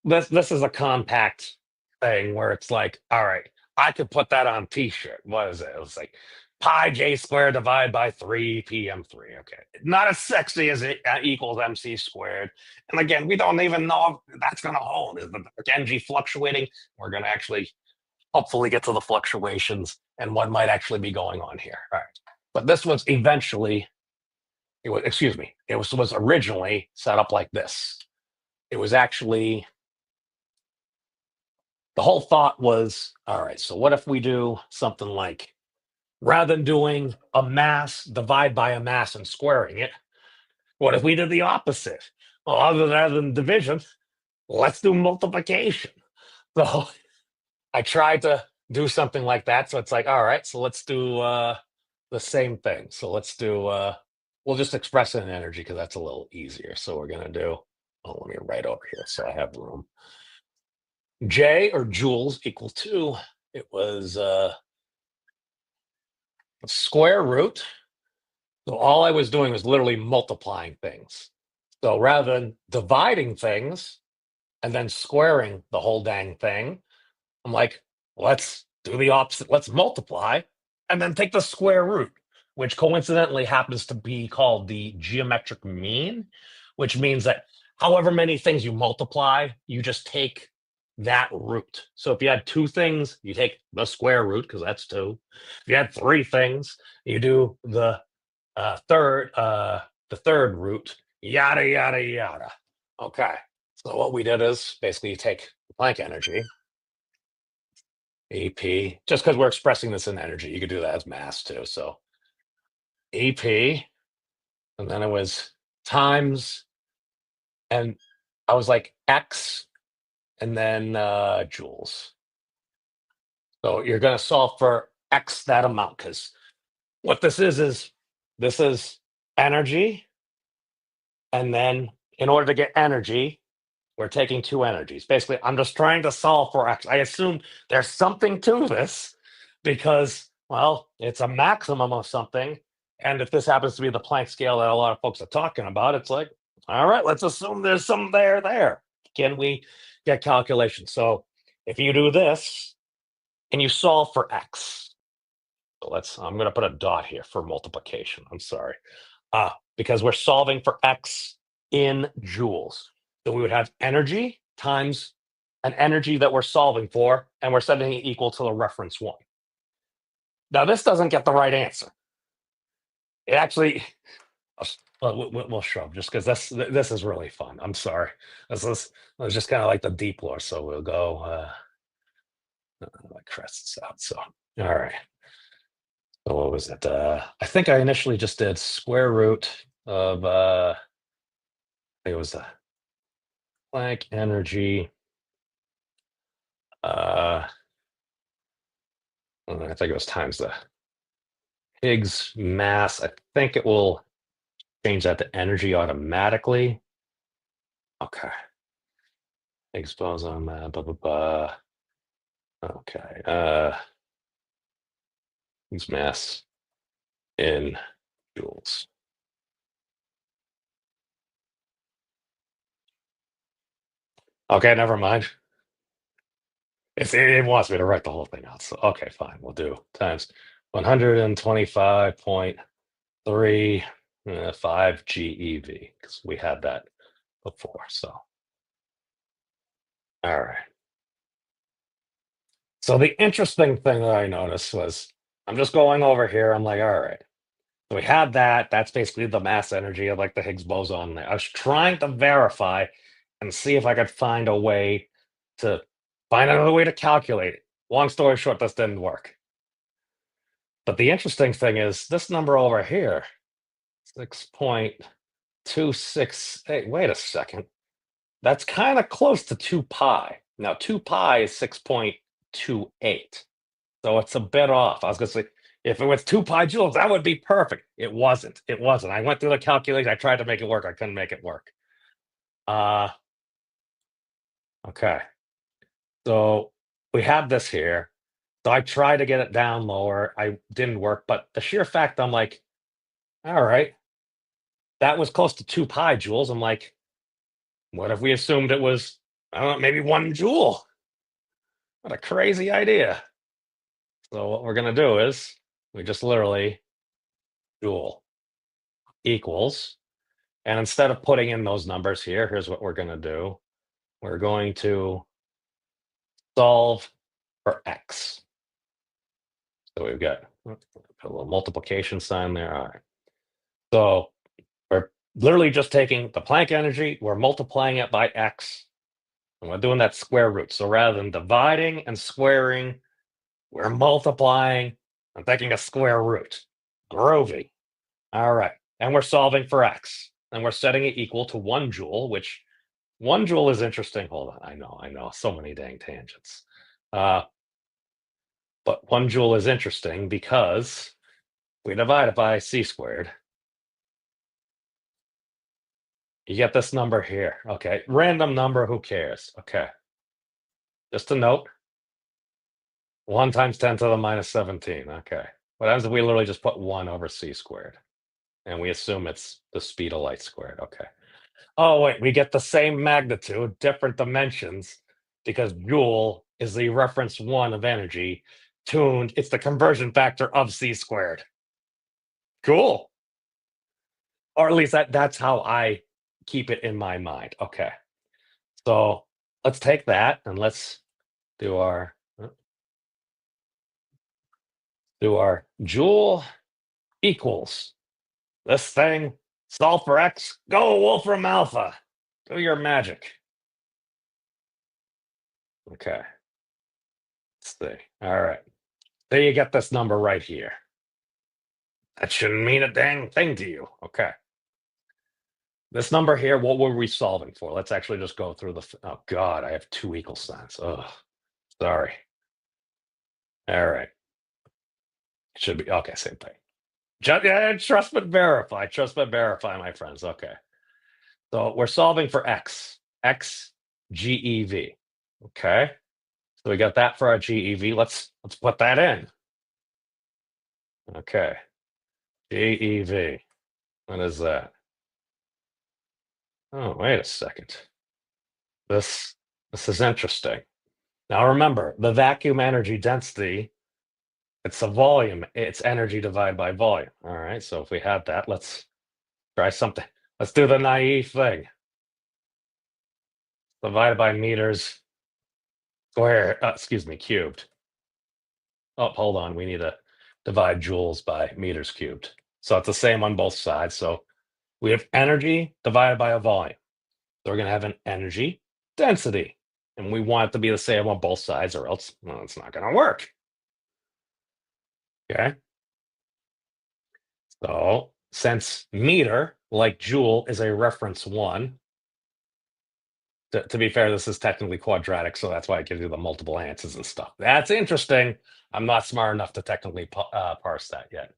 this is a compact thing where it's like, all right, I could put that on T-shirt. What is it? It was like pi j squared divided by 3 PM3. Okay, not as sexy as it equals MC squared. And again, we don't even know if that's going to hold. Is the NG fluctuating? We're going to actually hopefully get to the fluctuations and what might actually be going on here. All right, but this was eventually. It was originally set up like this. It was actually, the whole thought was, all right, so what if we do something like, rather than doing a mass divide by a mass and squaring it, what if we did the opposite? Well, other than division, let's do multiplication. So I tried to do something like that. So it's like, all right, so let's do the same thing. So let's do, we'll just express it in energy because that's a little easier. So we're going to do, let me write over here so I have room. J, or joules, equal to, it was square root. So all I was doing was literally multiplying things. So rather than dividing things and then squaring the whole dang thing, I'm like, let's do the opposite. Let's multiply and then take the square root. which coincidentally happens to be called the geometric mean, which means that however many things you multiply, you just take that root. So if you had two things, you take the square root because that's two. If you had three things, you do the third root, yada yada yada. Okay. So what we did is basically you take Planck energy, EP, just because we're expressing this in energy, you could do that as mass too. So EP, and then it was times, and I was like X, and then joules. So you're going to solve for X that amount because what this is this is energy, and then in order to get energy, we're taking two energies. Basically, I'm just trying to solve for X. I assume there's something to this because, well, it's a maximum of something. And if this happens to be the Planck scale that a lot of folks are talking about, it's like, all right, let's assume there's some there. Can we get calculations? So if you do this and you solve for X, so I'm going to put a dot here for multiplication. I'm sorry. Because we're solving for X in joules. So we would have energy times an energy that we're solving for, and we're setting it equal to the reference one. Now, this doesn't get the right answer. It actually, we'll shrub just because this is really fun. I'm sorry. This is just kind of like the deep lore. So we'll go like crests out. So, all right. So what was it? I think I initially just did square root of, I think it was the Planck energy. I think it was times the Higgs mass. I think it will change that to energy automatically. Okay. Higgs boson, blah, blah, blah. Okay. Higgs mass in joules. Okay, never mind. It wants me to write the whole thing out. So, okay, fine. We'll do times 125.35 GeV because we had that before. So, all right. So the interesting thing that I noticed was I'm just going over here. I'm like, all right. So we had that. That's basically the mass energy of like the Higgs boson. I was trying to verify and see if I could find a way to find another way to calculate it. Long story short, this didn't work. But the interesting thing is this number over here, 6.268. Wait a second. That's kind of close to 2 pi. Now, 2 pi is 6.28. So it's a bit off. I was going to say, if it was 2 pi joules, that would be perfect. It wasn't. It wasn't. I went through the calculation. I tried to make it work. I couldn't make it work. Okay. So we have this here. So I tried to get it down lower. I didn't work. But the sheer fact, I'm like, all right, that was close to 2 pi joules. I'm like, what if we assumed it was, I don't know, maybe 1 joule? What a crazy idea. So what we're going to do is we just literally joule equals, and instead of putting in those numbers here, here's what we're going to do. We're going to solve for X. So we've got put a little multiplication sign there. All right. So we're literally just taking the Planck energy, we're multiplying it by X, and we're doing that square root. So rather than dividing and squaring, we're multiplying and taking a square root. Groovy. All right. And we're solving for X. And we're setting it equal to 1 joule, which 1 joule is interesting. Hold on. I know. So many dang tangents. But 1 joule is interesting because we divide it by c squared. You get this number here. Okay. Random number. Who cares? Okay. Just a note. 1 times 10 to the minus 17. Okay. What happens if we literally just put 1 over c squared? And we assume it's the speed of light squared. Okay. Oh, wait, we get the same magnitude, different dimensions, because joule is the reference one of energy tuned. It's the conversion factor of c squared. Cool. Or at least that's how I keep it in my mind. Okay. So let's take that and let's do our joule equals this thing, solve for x, go Wolfram Alpha. Do your magic. Okay. Let's see. All right. There you get this number right here. That shouldn't mean a dang thing to you. Okay. This number here, what were we solving for? Let's actually just go through oh God, I have two equal signs. Oh, sorry. All right. Should be, okay, same thing. Yeah, trust but verify. Trust but verify, my friends. Okay. So we're solving for x. X GeV. Okay. So we got that for our GeV. Let's put that in. Okay. GeV. What is that? Oh, wait a second. This is interesting. Now remember, the vacuum energy density, it's a volume, it's energy divided by volume. All right, so if we had that, let's try something. Let's do the naive thing. Divided by meters squared, excuse me, cubed. Oh, hold on, we need to divide joules by meters cubed. So it's the same on both sides. So we have energy divided by a volume. So we're going to have an energy density. And we want it to be the same on both sides, or else, well, it's not going to work. Okay. So since meter, like joule, is a reference one, to be fair, this is technically quadratic, so that's why it gives you the multiple answers and stuff. That's interesting. I'm not smart enough to technically parse that yet.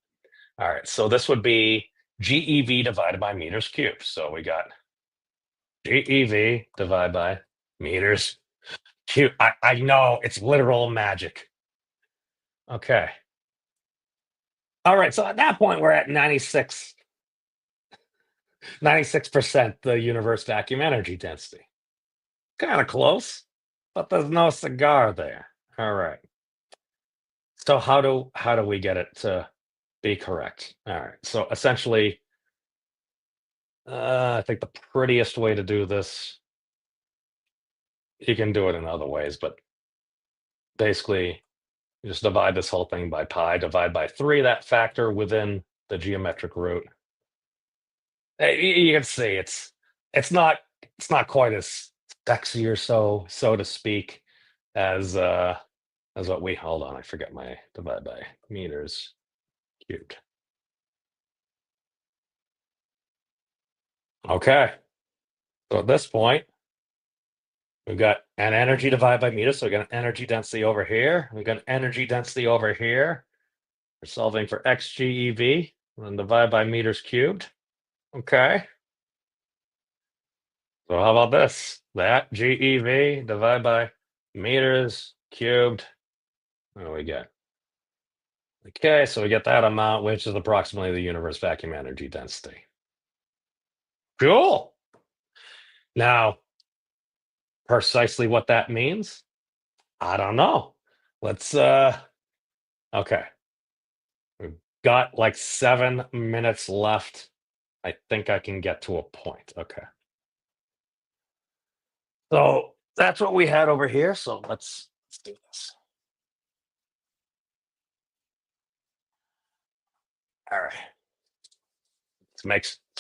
All right, so this would be GeV divided by meters cubed. So we got GeV divided by meters cubed. I know, it's literal magic. Okay. All right, so at that point, we're at 96% the universe vacuum energy density. Kind of close, but there's no cigar there. All right. So how do we get it to be correct? All right. So essentially, I think the prettiest way to do this, you can do it in other ways, but basically, you just divide this whole thing by pi, divide by 3, that factor within the geometric root. You can see it's not quite as sexy or so to speak as what we hold on. I forget my divide by meters cubed. Okay. So at this point, we've got an energy divided by meters. So we got an energy density over here. We've got an energy density over here. We're solving for x GeV and then divide by meters cubed. Okay. So how about this? That GeV divided by meters cubed. What do we get? Okay, so we get that amount, which is approximately the universe vacuum energy density. Cool. Now, precisely what that means, I don't know. Let's okay. We've got like 7 minutes left. I think I can get to a point. Okay. So that's what we had over here. So let's do this. All right. Let's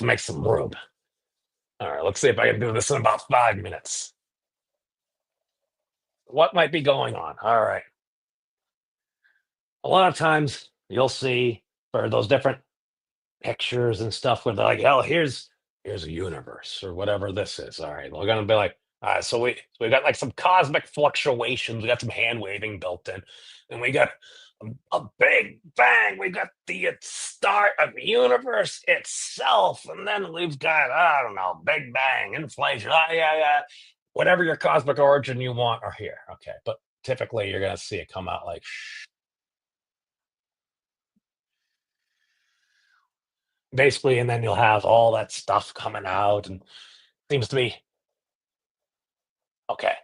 make some room. All right, let's see if I can do this in about 5 minutes. What might be going on? All right. A lot of times you'll see for those different pictures and stuff where they're like, "Oh, here's a universe or whatever this is." All right, we're gonna be like, all right, so we got like some cosmic fluctuations. We got some hand waving built in, and we got a big bang. We got the start of the universe itself, and then we've got, I don't know, big bang, inflation. Yeah. Whatever your cosmic origin you want are here. Okay, but typically you're gonna see it come out like basically, and then you'll have all that stuff coming out, and seems to be okay.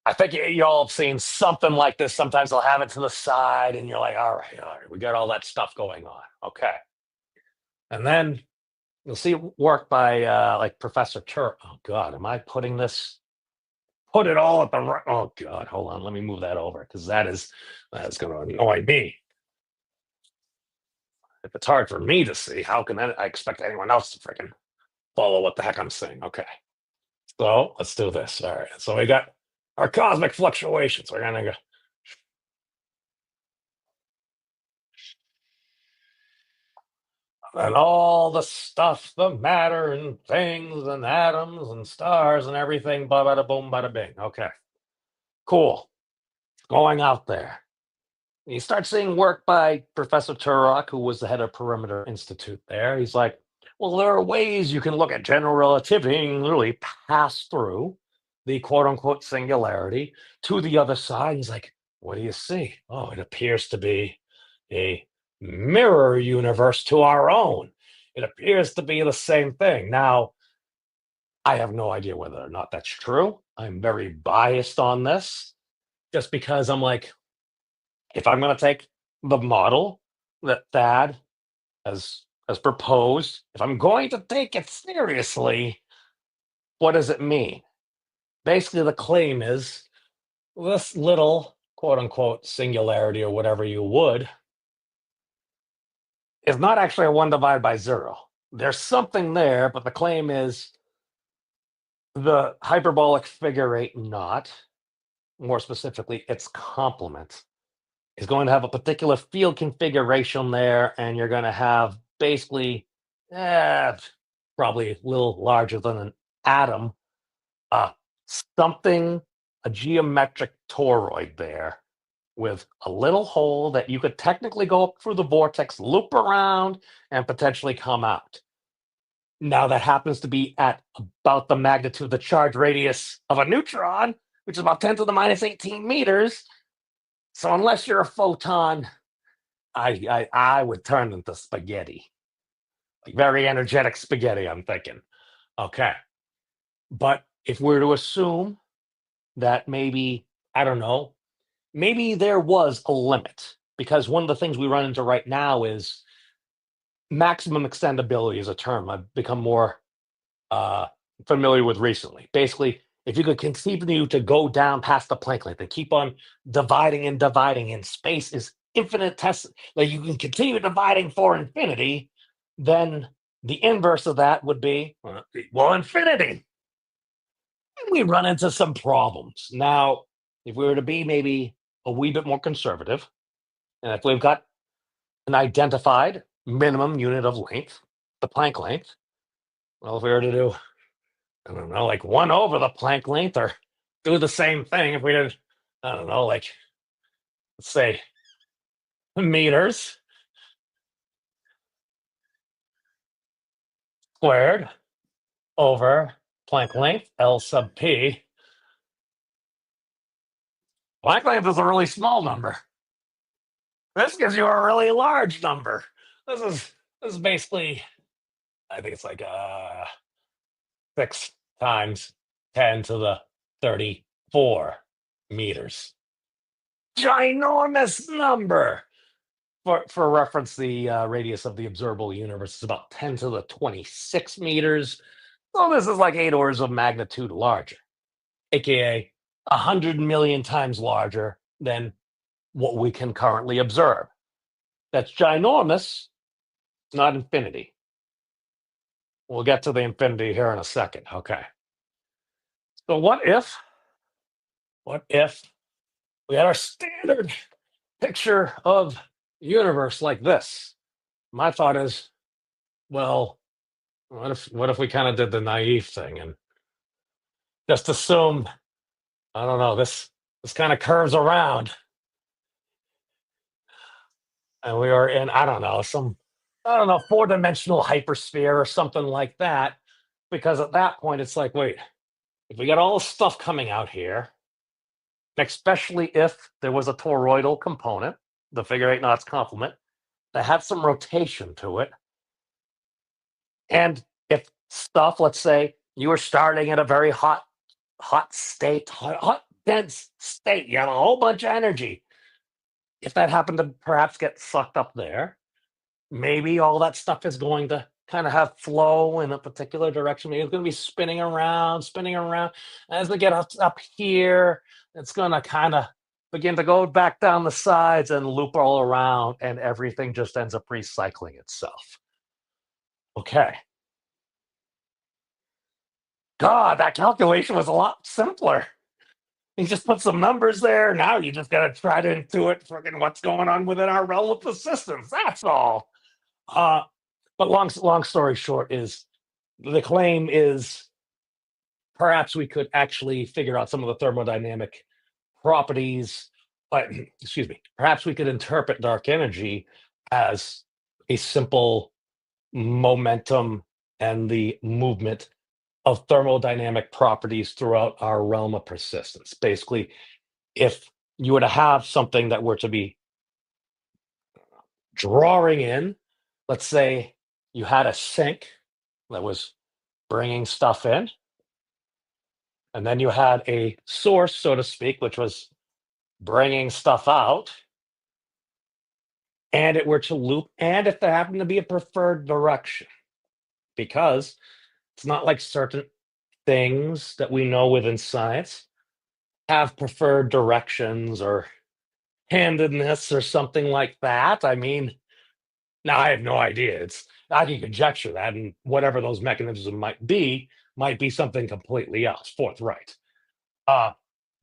I think y'all have seen something like this. Sometimes they'll have it to the side, and you're like, all right, we got all that stuff going on. Okay. And then you'll see work by like Professor Tur. Oh God, am I putting this? Put it all at the right. Oh God, hold on. Let me move that over because that's going to annoy me. If it's hard for me to see, how can I expect anyone else to freaking follow what the heck I'm saying? Okay, so let's do this. All right. So we got our cosmic fluctuations. We're gonna go. And all the stuff, the matter and things and atoms and stars and everything, bada boom, bada bing. Okay, cool. Going out there. You start seeing work by Professor Turok, who was the head of Perimeter Institute there. He's like, well, there are ways you can look at general relativity and literally pass through the quote unquote singularity to the other side. He's like, what do you see? Oh, it appears to be a mirror universe to our own. It appears to be the same thing. Now, I have no idea whether or not that's true. I'm very biased on this just because I'm like, if I'm going to take the model that Thad has proposed, if I'm going to take it seriously, what does it mean? Basically, the claim is this little quote unquote singularity or whatever you would is not actually a one divided by zero. There's something there, but the claim is the hyperbolic figure eight knot, more specifically, its complement, is going to have a particular field configuration there, and you're going to have basically probably a little larger than an atom, uh, something, a geometric toroid there with a little hole that you could technically go up through the vortex, loop around, and potentially come out. Now, that happens to be at about the magnitude of the charge radius of a neutron, which is about 10 to the minus 18 meters. So, unless you're a photon, I would turn into spaghetti, like very energetic spaghetti. I'm thinking, okay, but if we're to assume that maybe I don't know, maybe there was a limit because one of the things we run into right now is maximum extendability is a term I've become more uh, familiar with recently. Basically, if you could continue to go down past the Planck length and keep on dividing and dividing, and space is infinitesimal, like you can continue dividing for infinity, then the inverse of that would be well, infinity. And we run into some problems. Now, if we were to be maybe a wee bit more conservative, and if we've got an identified minimum unit of length, the Planck length, well, if we were to do I don't know, like 1 over the Planck length or do the same thing if we did, I don't know, like, let's say meters squared over Planck length, L sub P. Planck length is a really small number. This gives you a really large number. This is basically, I think it's like 6 times 10 to the 34 meters. Ginormous number. For reference, the radius of the observable universe is about 10 to the 26 meters. So this is like 8 orders of magnitude larger, aka 100 million times larger than what we can currently observe. That's ginormous, not infinity. We'll get to the infinity here in a second. Okay. So what if we had our standard picture of universe like this? My thought is, well, what if we kind of did the naive thing and just assumed, I don't know, this kind of curves around and we are in, I don't know, some, I don't know, four-dimensional hypersphere or something like that. Because at that point it's like, wait, if we got all this stuff coming out here, especially if there was a toroidal component, the figure eight knots complement, that had some rotation to it. And if stuff, let's say you were starting at a very hot state, hot, dense state, you have a whole bunch of energy. If that happened to perhaps get sucked up there, maybe all that stuff is going to kind of have flow in a particular direction. Maybe it's going to be spinning around, spinning around. As we get up here, it's going to kind of begin to go back down the sides and loop all around, and everything just ends up recycling itself. Okay. God, that calculation was a lot simpler. You just put some numbers there. Now you just got to try to intuit freaking what's going on within our realm of persistence. That's all. Uh, but long story short is the claim is perhaps we could actually figure out some of the thermodynamic properties. But excuse me, perhaps we could interpret dark energy as a simple momentum and the movement of thermodynamic properties throughout our realm of persistence. Basically, if you were to have something that were to be drawing in, let's say you had a sink that was bringing stuff in, and then you had a source, so to speak, which was bringing stuff out, and it were to loop, and if there happened to be a preferred direction, because it's not like certain things that we know within science have preferred directions or handedness or something like that. I mean, now I have no idea. It's I can conjecture that, and whatever those mechanisms might be something completely else, forthright. Uh,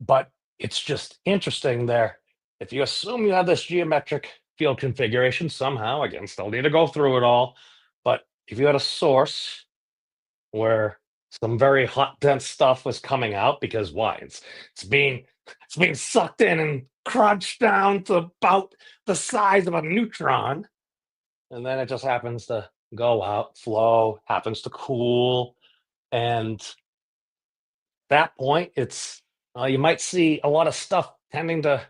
but it's just interesting there. If you assume you have this geometric field configuration somehow, again, still need to go through it all. But if you had a source where some very hot, dense stuff was coming out, because why? It's being sucked in and crunched down to about the size of a neutron, and then it just happens to go out, flow, happens to cool, and that point, it's you might see a lot of stuff tending to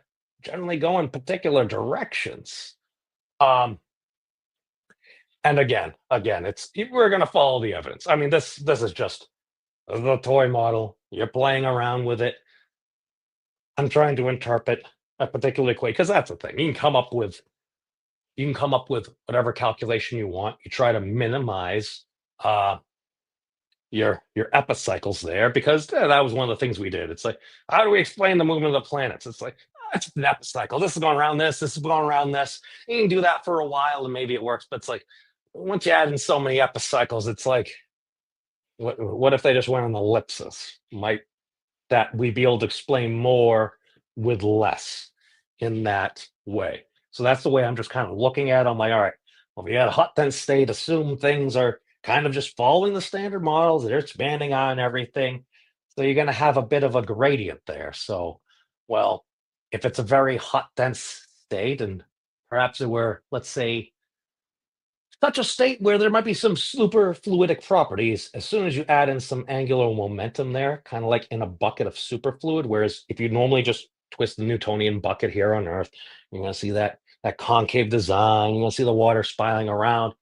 generally go in particular directions. Um, and again, it's we're going to follow the evidence. I mean, this is just the toy model. You're playing around with it. I'm trying to interpret a particular equation because that's the thing. You can come up with whatever calculation you want. You try to minimize uh, your epicycles there because that was one of the things we did. It's like, how do we explain the movement of the planets? It's like, it's an epicycle. This is going around this is going around this. You can do that for a while and maybe it works, but it's like once you add in so many epicycles, it's like, what if they just went on ellipsis? Might that we be able to explain more with less in that way? So that's the way I'm just kind of looking at it. I'm like, all right, well, if you had a hot dense state, assume things are kind of just following the standard models, they're expanding on everything. So you're going to have a bit of a gradient there. So, well, if it's a very hot dense state, and perhaps it were, let's say, such a state where there might be some super fluidic properties, as soon as you add in some angular momentum there, kind of like in a bucket of superfluid, whereas if you normally just twist the Newtonian bucket here on Earth, you're going to see that concave design, you're going to see the water spiraling around.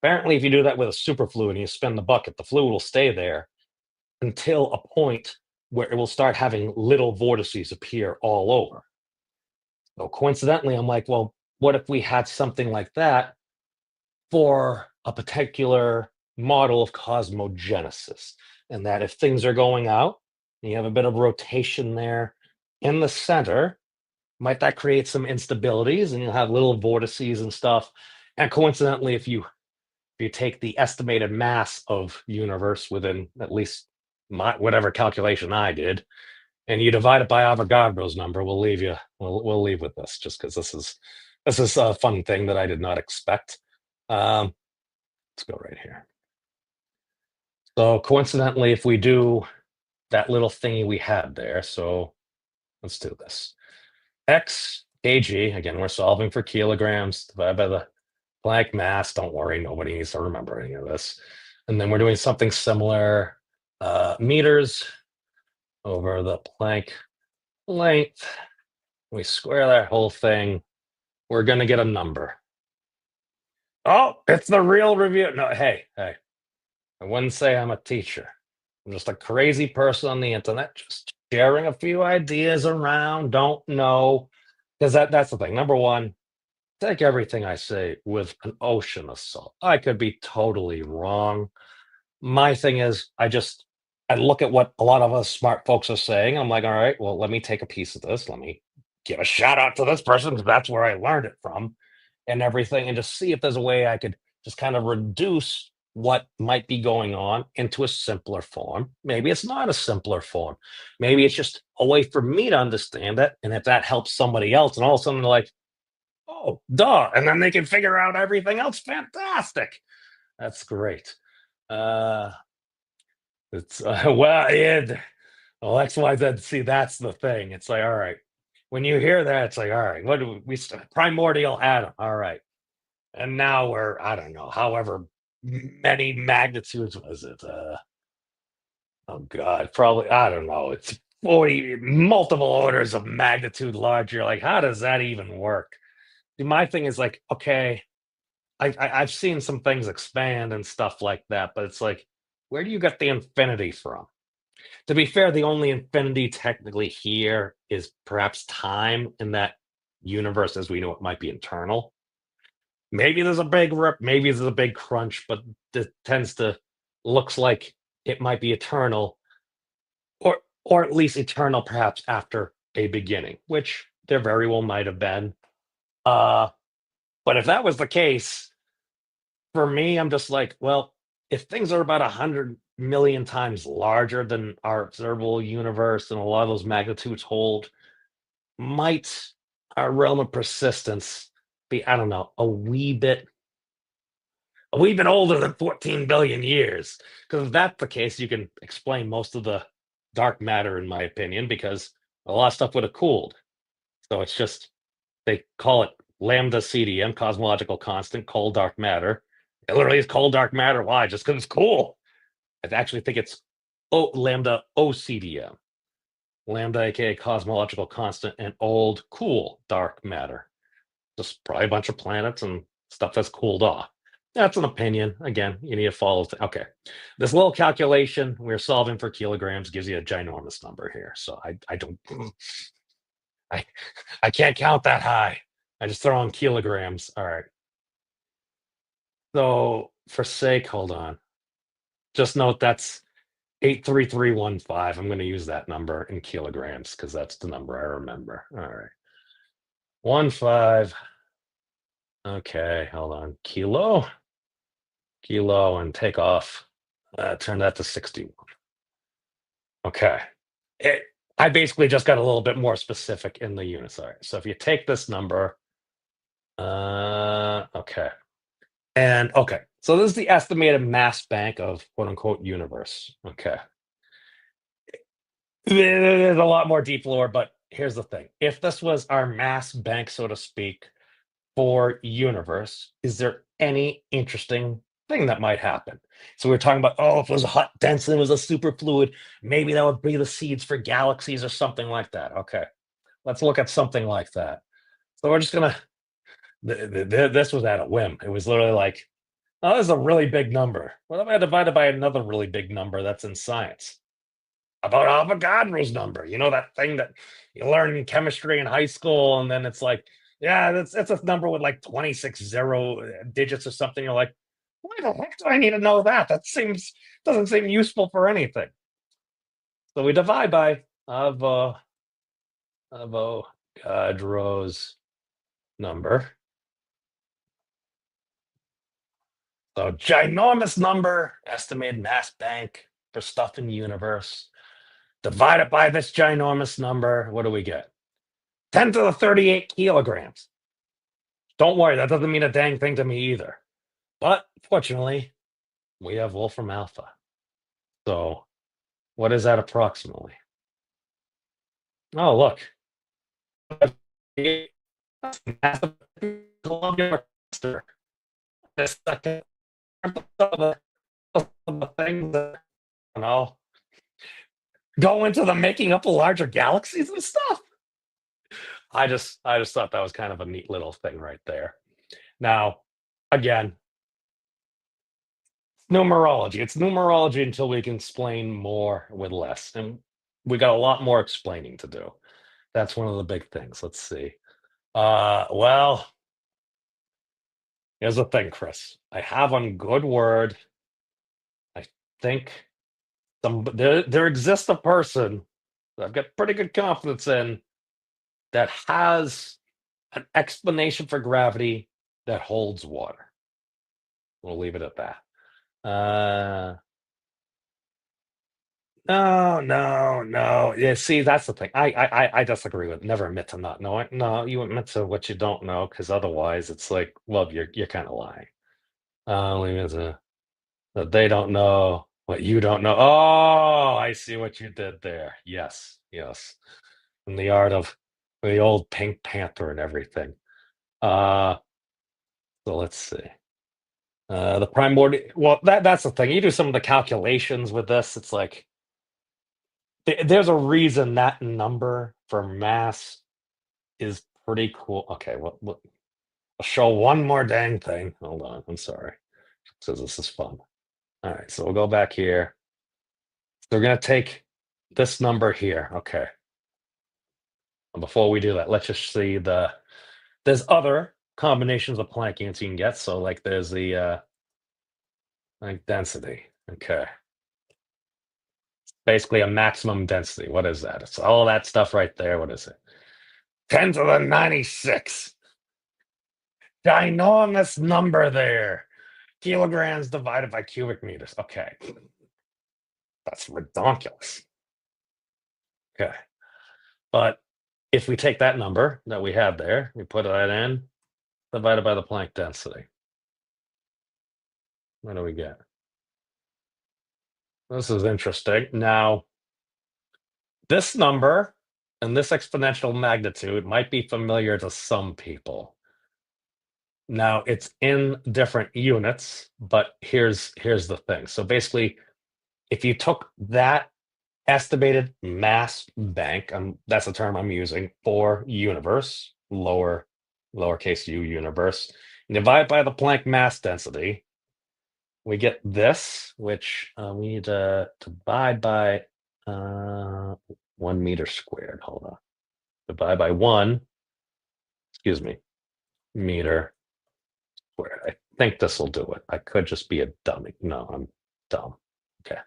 Apparently, if you do that with a superfluid and you spin the bucket, the fluid will stay there until a point where it will start having little vortices appear all over. So coincidentally, I'm like, well, what if we had something like that for a particular model of cosmogenesis? And that if things are going out, and you have a bit of rotation there in the center, might that create some instabilities and you'll have little vortices and stuff. And coincidentally, if you take the estimated mass of universe within at least my whatever calculation I did, and you divide it by Avogadro's number, we'll leave with this just because this is a fun thing that I did not expect. Um, let's go right here. So coincidentally, if we do that little thingy we had there, so let's do this. X kg, again, we're solving for kilograms divided by the Planck mass. Don't worry, nobody needs to remember any of this. And then we're doing something similar, meters over the Planck length. We square that whole thing. We're going to get a number. Oh, it's the real review. No, hey, I wouldn't say I'm a teacher. I'm just a crazy person on the internet, just sharing a few ideas around. Don't know. Because that's the thing. Number one, take everything I say with an ocean of salt. I could be totally wrong. My thing is, I look at what a lot of us smart folks are saying. I'm like, all right, well, let me take a piece of this. Let me give a shout out to this person because that's where I learned it from and everything, and just see if there's a way I could just kind of reduce what might be going on into a simpler form. Maybe it's not a simpler form. Maybe it's just a way for me to understand it. And if that helps somebody else, and all of a sudden they're like, oh, duh. And then they can figure out everything else. Fantastic. That's great. Uh, it's well, yeah. Well, XYZ. See, that's the thing. It's like, all right. When you hear that, it's like, all right. What do primordial atom? All right, and now we're I don't know, however many magnitudes was it? Oh God, probably I don't know. It's 40 multiple orders of magnitude larger. Like, how does that even work? My thing is like, okay, I've seen some things expand and stuff like that, but it's like, where do you get the infinity from? To be fair, the only infinity technically here is perhaps time, in that universe as we know it might be eternal. Maybe there's a big rip, maybe there's a big crunch, but it tends to looks like it might be eternal, or at least eternal perhaps after a beginning, which there very well might have been. Uh, but if that was the case, for me, I'm just like, well, if things are about 100 million times larger than our observable universe and a lot of those magnitudes hold, might our realm of persistence be, I don't know, a wee bit older than 14 billion years? Because if that's the case, you can explain most of the dark matter, in my opinion, because a lot of stuff would have cooled. So it's just, they call it lambda CDM, cosmological constant, cold dark matter. It literally is cold dark matter. Why? Just because it's cool. I actually think it's lambda OCDM, lambda, aka cosmological constant, and old cool dark matter. Just probably a bunch of planets and stuff that's cooled off. That's an opinion. Again, you need to follow. Okay. This little calculation we're solving for kilograms gives you a ginormous number here. So I don't, I, I can't count that high. I just throw in kilograms. All right. So for sake, hold on. Just note that's 83315. I'm going to use that number in kilograms because that's the number I remember. All right. 1 5. Okay, hold on. Kilo, and take off. Turn that to 61. Okay. It, I basically just got a little bit more specific in the units. All right. So if you take this number, okay. And okay. So this is the estimated mass bank of quote unquote universe. Okay. There's a lot more deep lore, but here's the thing. If this was our mass bank, so to speak, for universe, is there any interesting thing that might happen? So we are talking about, oh, if it was hot, dense, and it was a super fluid, maybe that would be the seeds for galaxies or something like that. Okay, let's look at something like that. So we're just gonna. This was at a whim. It was literally like, oh, this is a really big number. What if I divided by another really big number that's in science? About Avogadro's number. You know, that thing that you learn in chemistry in high school, and then it's like, yeah, that's a number with like 26 zero digits or something. You're like, why the heck do I need to know that? That seems doesn't seem useful for anything. So we divide by Avogadro's number. So ginormous number, estimated mass bank for stuff in the universe. Divide it by this ginormous number. What do we get? 10 to the 38 kilograms. Don't worry, that doesn't mean a dang thing to me either. But fortunately, we have Wolfram Alpha. So what is that approximately? Oh, look. Columbia cluster. This second the things that, you know, go into the making up of larger galaxies and stuff. I just thought that was kind of a neat little thing right there. Now, again, numerology. It's numerology until we can explain more with less. And we got a lot more explaining to do. That's one of the big things. Let's see. Well, Here's the thing, Chris. I have on good word. I think there exists a person that I've got pretty good confidence in that has an explanation for gravity that holds water. We'll leave it at that. No. Yeah, see, that's the thing. I disagree with. Never admit to not knowing. No, you admit to what you don't know, because otherwise, it's like, well, you're kind of lying. Leave it to that they don't know what you don't know. Oh, I see what you did there. Yes. And the art of the old Pink Panther and everything. Uh, so let's see. The primordial. Well, that's the thing. You do some of the calculations with this. It's like there's a reason that number for mass is pretty cool. Okay, I'll show one more dang thing. Hold on. I'm sorry. So this is fun. All right, so we'll go back here. So we're gonna take this number here. Okay. And before we do that, let's just see there's other combinations of Planck units you can get. So like there's the like density. Okay. Basically a maximum density. What is that? It's all that stuff right there. What is it? 10 to the 96. Ginormous number there. Kilograms divided by cubic meters. Okay. That's ridiculous. Okay. But if we take that number that we have there, we put that in, divided by the Planck density. What do we get? This is interesting. Now, this number and this exponential magnitude might be familiar to some people. Now, it's in different units, but here's the thing. So basically, if you took that estimated mass bank, that's the term I'm using for universe, lowercase u universe, and divide by the Planck mass density, we get this, which we need to divide by 1 meter squared. Hold on. Divide by 1, excuse me, meter squared. I think this will do it. I could just be a dummy. No, I'm dumb. Okay.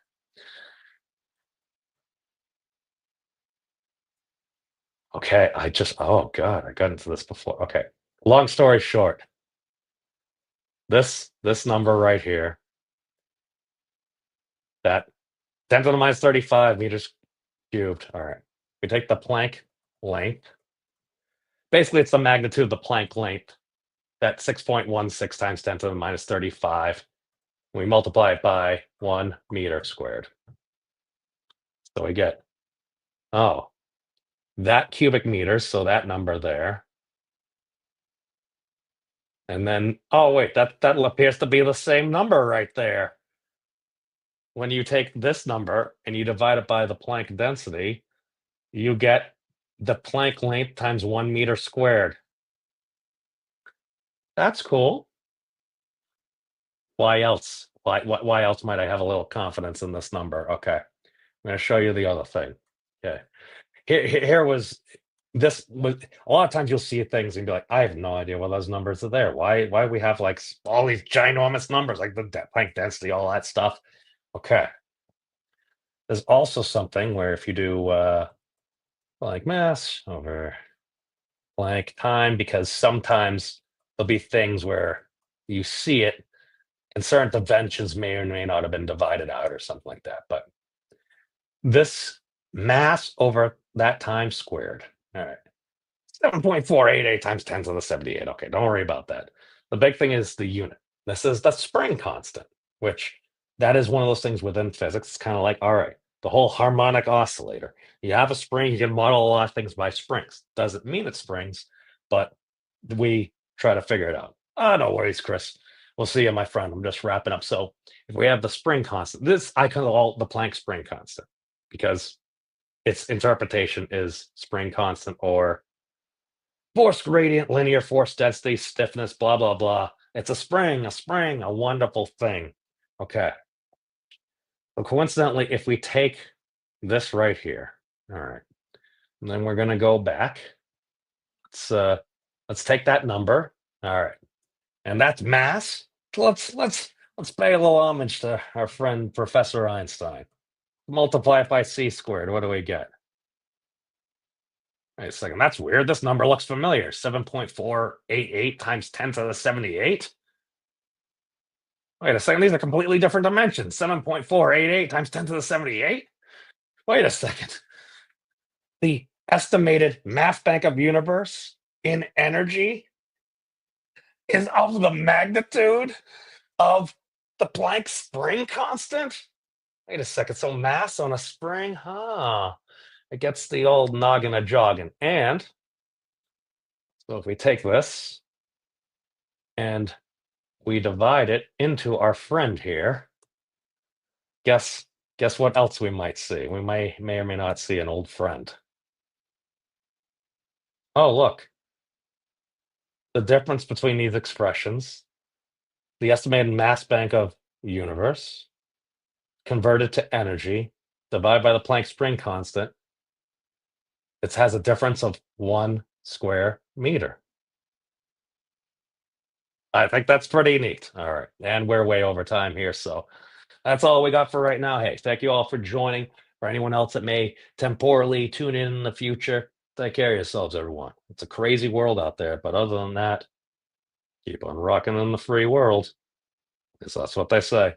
Okay, oh God, I got into this before. Okay. Long story short, this number right here, that 10 to the minus 35 meters cubed. All right. We take the Planck length. Basically, it's the magnitude of the Planck length. That 6.16 times 10 to the minus 35. We multiply it by 1 meter squared. So we get, oh, that cubic meters, so that number there. And then, oh wait, that appears to be the same number right there. When you take this number and you divide it by the Planck density, you get the Planck length times 1 meter squared. That's cool. Why else? Why else might I have a little confidence in this number? Okay, I'm going to show you the other thing. Okay, here was this was a lot of times you'll see things and be like, I have no idea why those numbers are there. Why we have like all these ginormous numbers like the Planck density, all that stuff. Okay, there's also something where if you do Planck mass over Planck time, because sometimes there'll be things where you see it and certain dimensions may or may not have been divided out or something like that. But this mass over that time squared. All right. 7.488 times 10 to the 78. Okay, don't worry about that. The big thing is the unit. This is the spring constant, which that is one of those things within physics. It's kind of like, all right, the whole harmonic oscillator. You have a spring, you can model a lot of things by springs. Doesn't mean it springs, but we try to figure it out. No worries, Chris. We'll see you, my friend. I'm just wrapping up. So if we have the spring constant, this I call the Planck spring constant because its interpretation is spring constant or force gradient, linear force density, stiffness, blah, blah, blah. It's a spring, a wonderful thing. Okay. So coincidentally, if we take this right here, all right, and then we're going to go back. Let's take that number. All right. and that's mass. Let's pay a little homage to our friend Professor Einstein. Multiply it by c squared. What do we get? Wait a second. That's weird. This number looks familiar. 7.488 times 10 to the 78. Wait a second. These are completely different dimensions. 7.488 times 10 to the 78. Wait a second. The estimated mass bank of universe in energy is of the magnitude of the Planck spring constant? Wait a second. So mass on a spring? Huh. It gets the old noggin a jogging. And so if we take this and we divide it into our friend here, guess what else we might see? We may or may not see an old friend. Oh, look. The difference between these expressions, the estimated mass bank of universe, converted to energy, divided by the Planck spring constant, it has a difference of 1 square meter. I think that's pretty neat. All right. And we're way over time here. So that's all we got for right now. Hey, thank you all for joining. For anyone else that may temporally tune in the future, take care of yourselves, everyone. It's a crazy world out there. But other than that, keep on rocking in the free world, because that's what they say.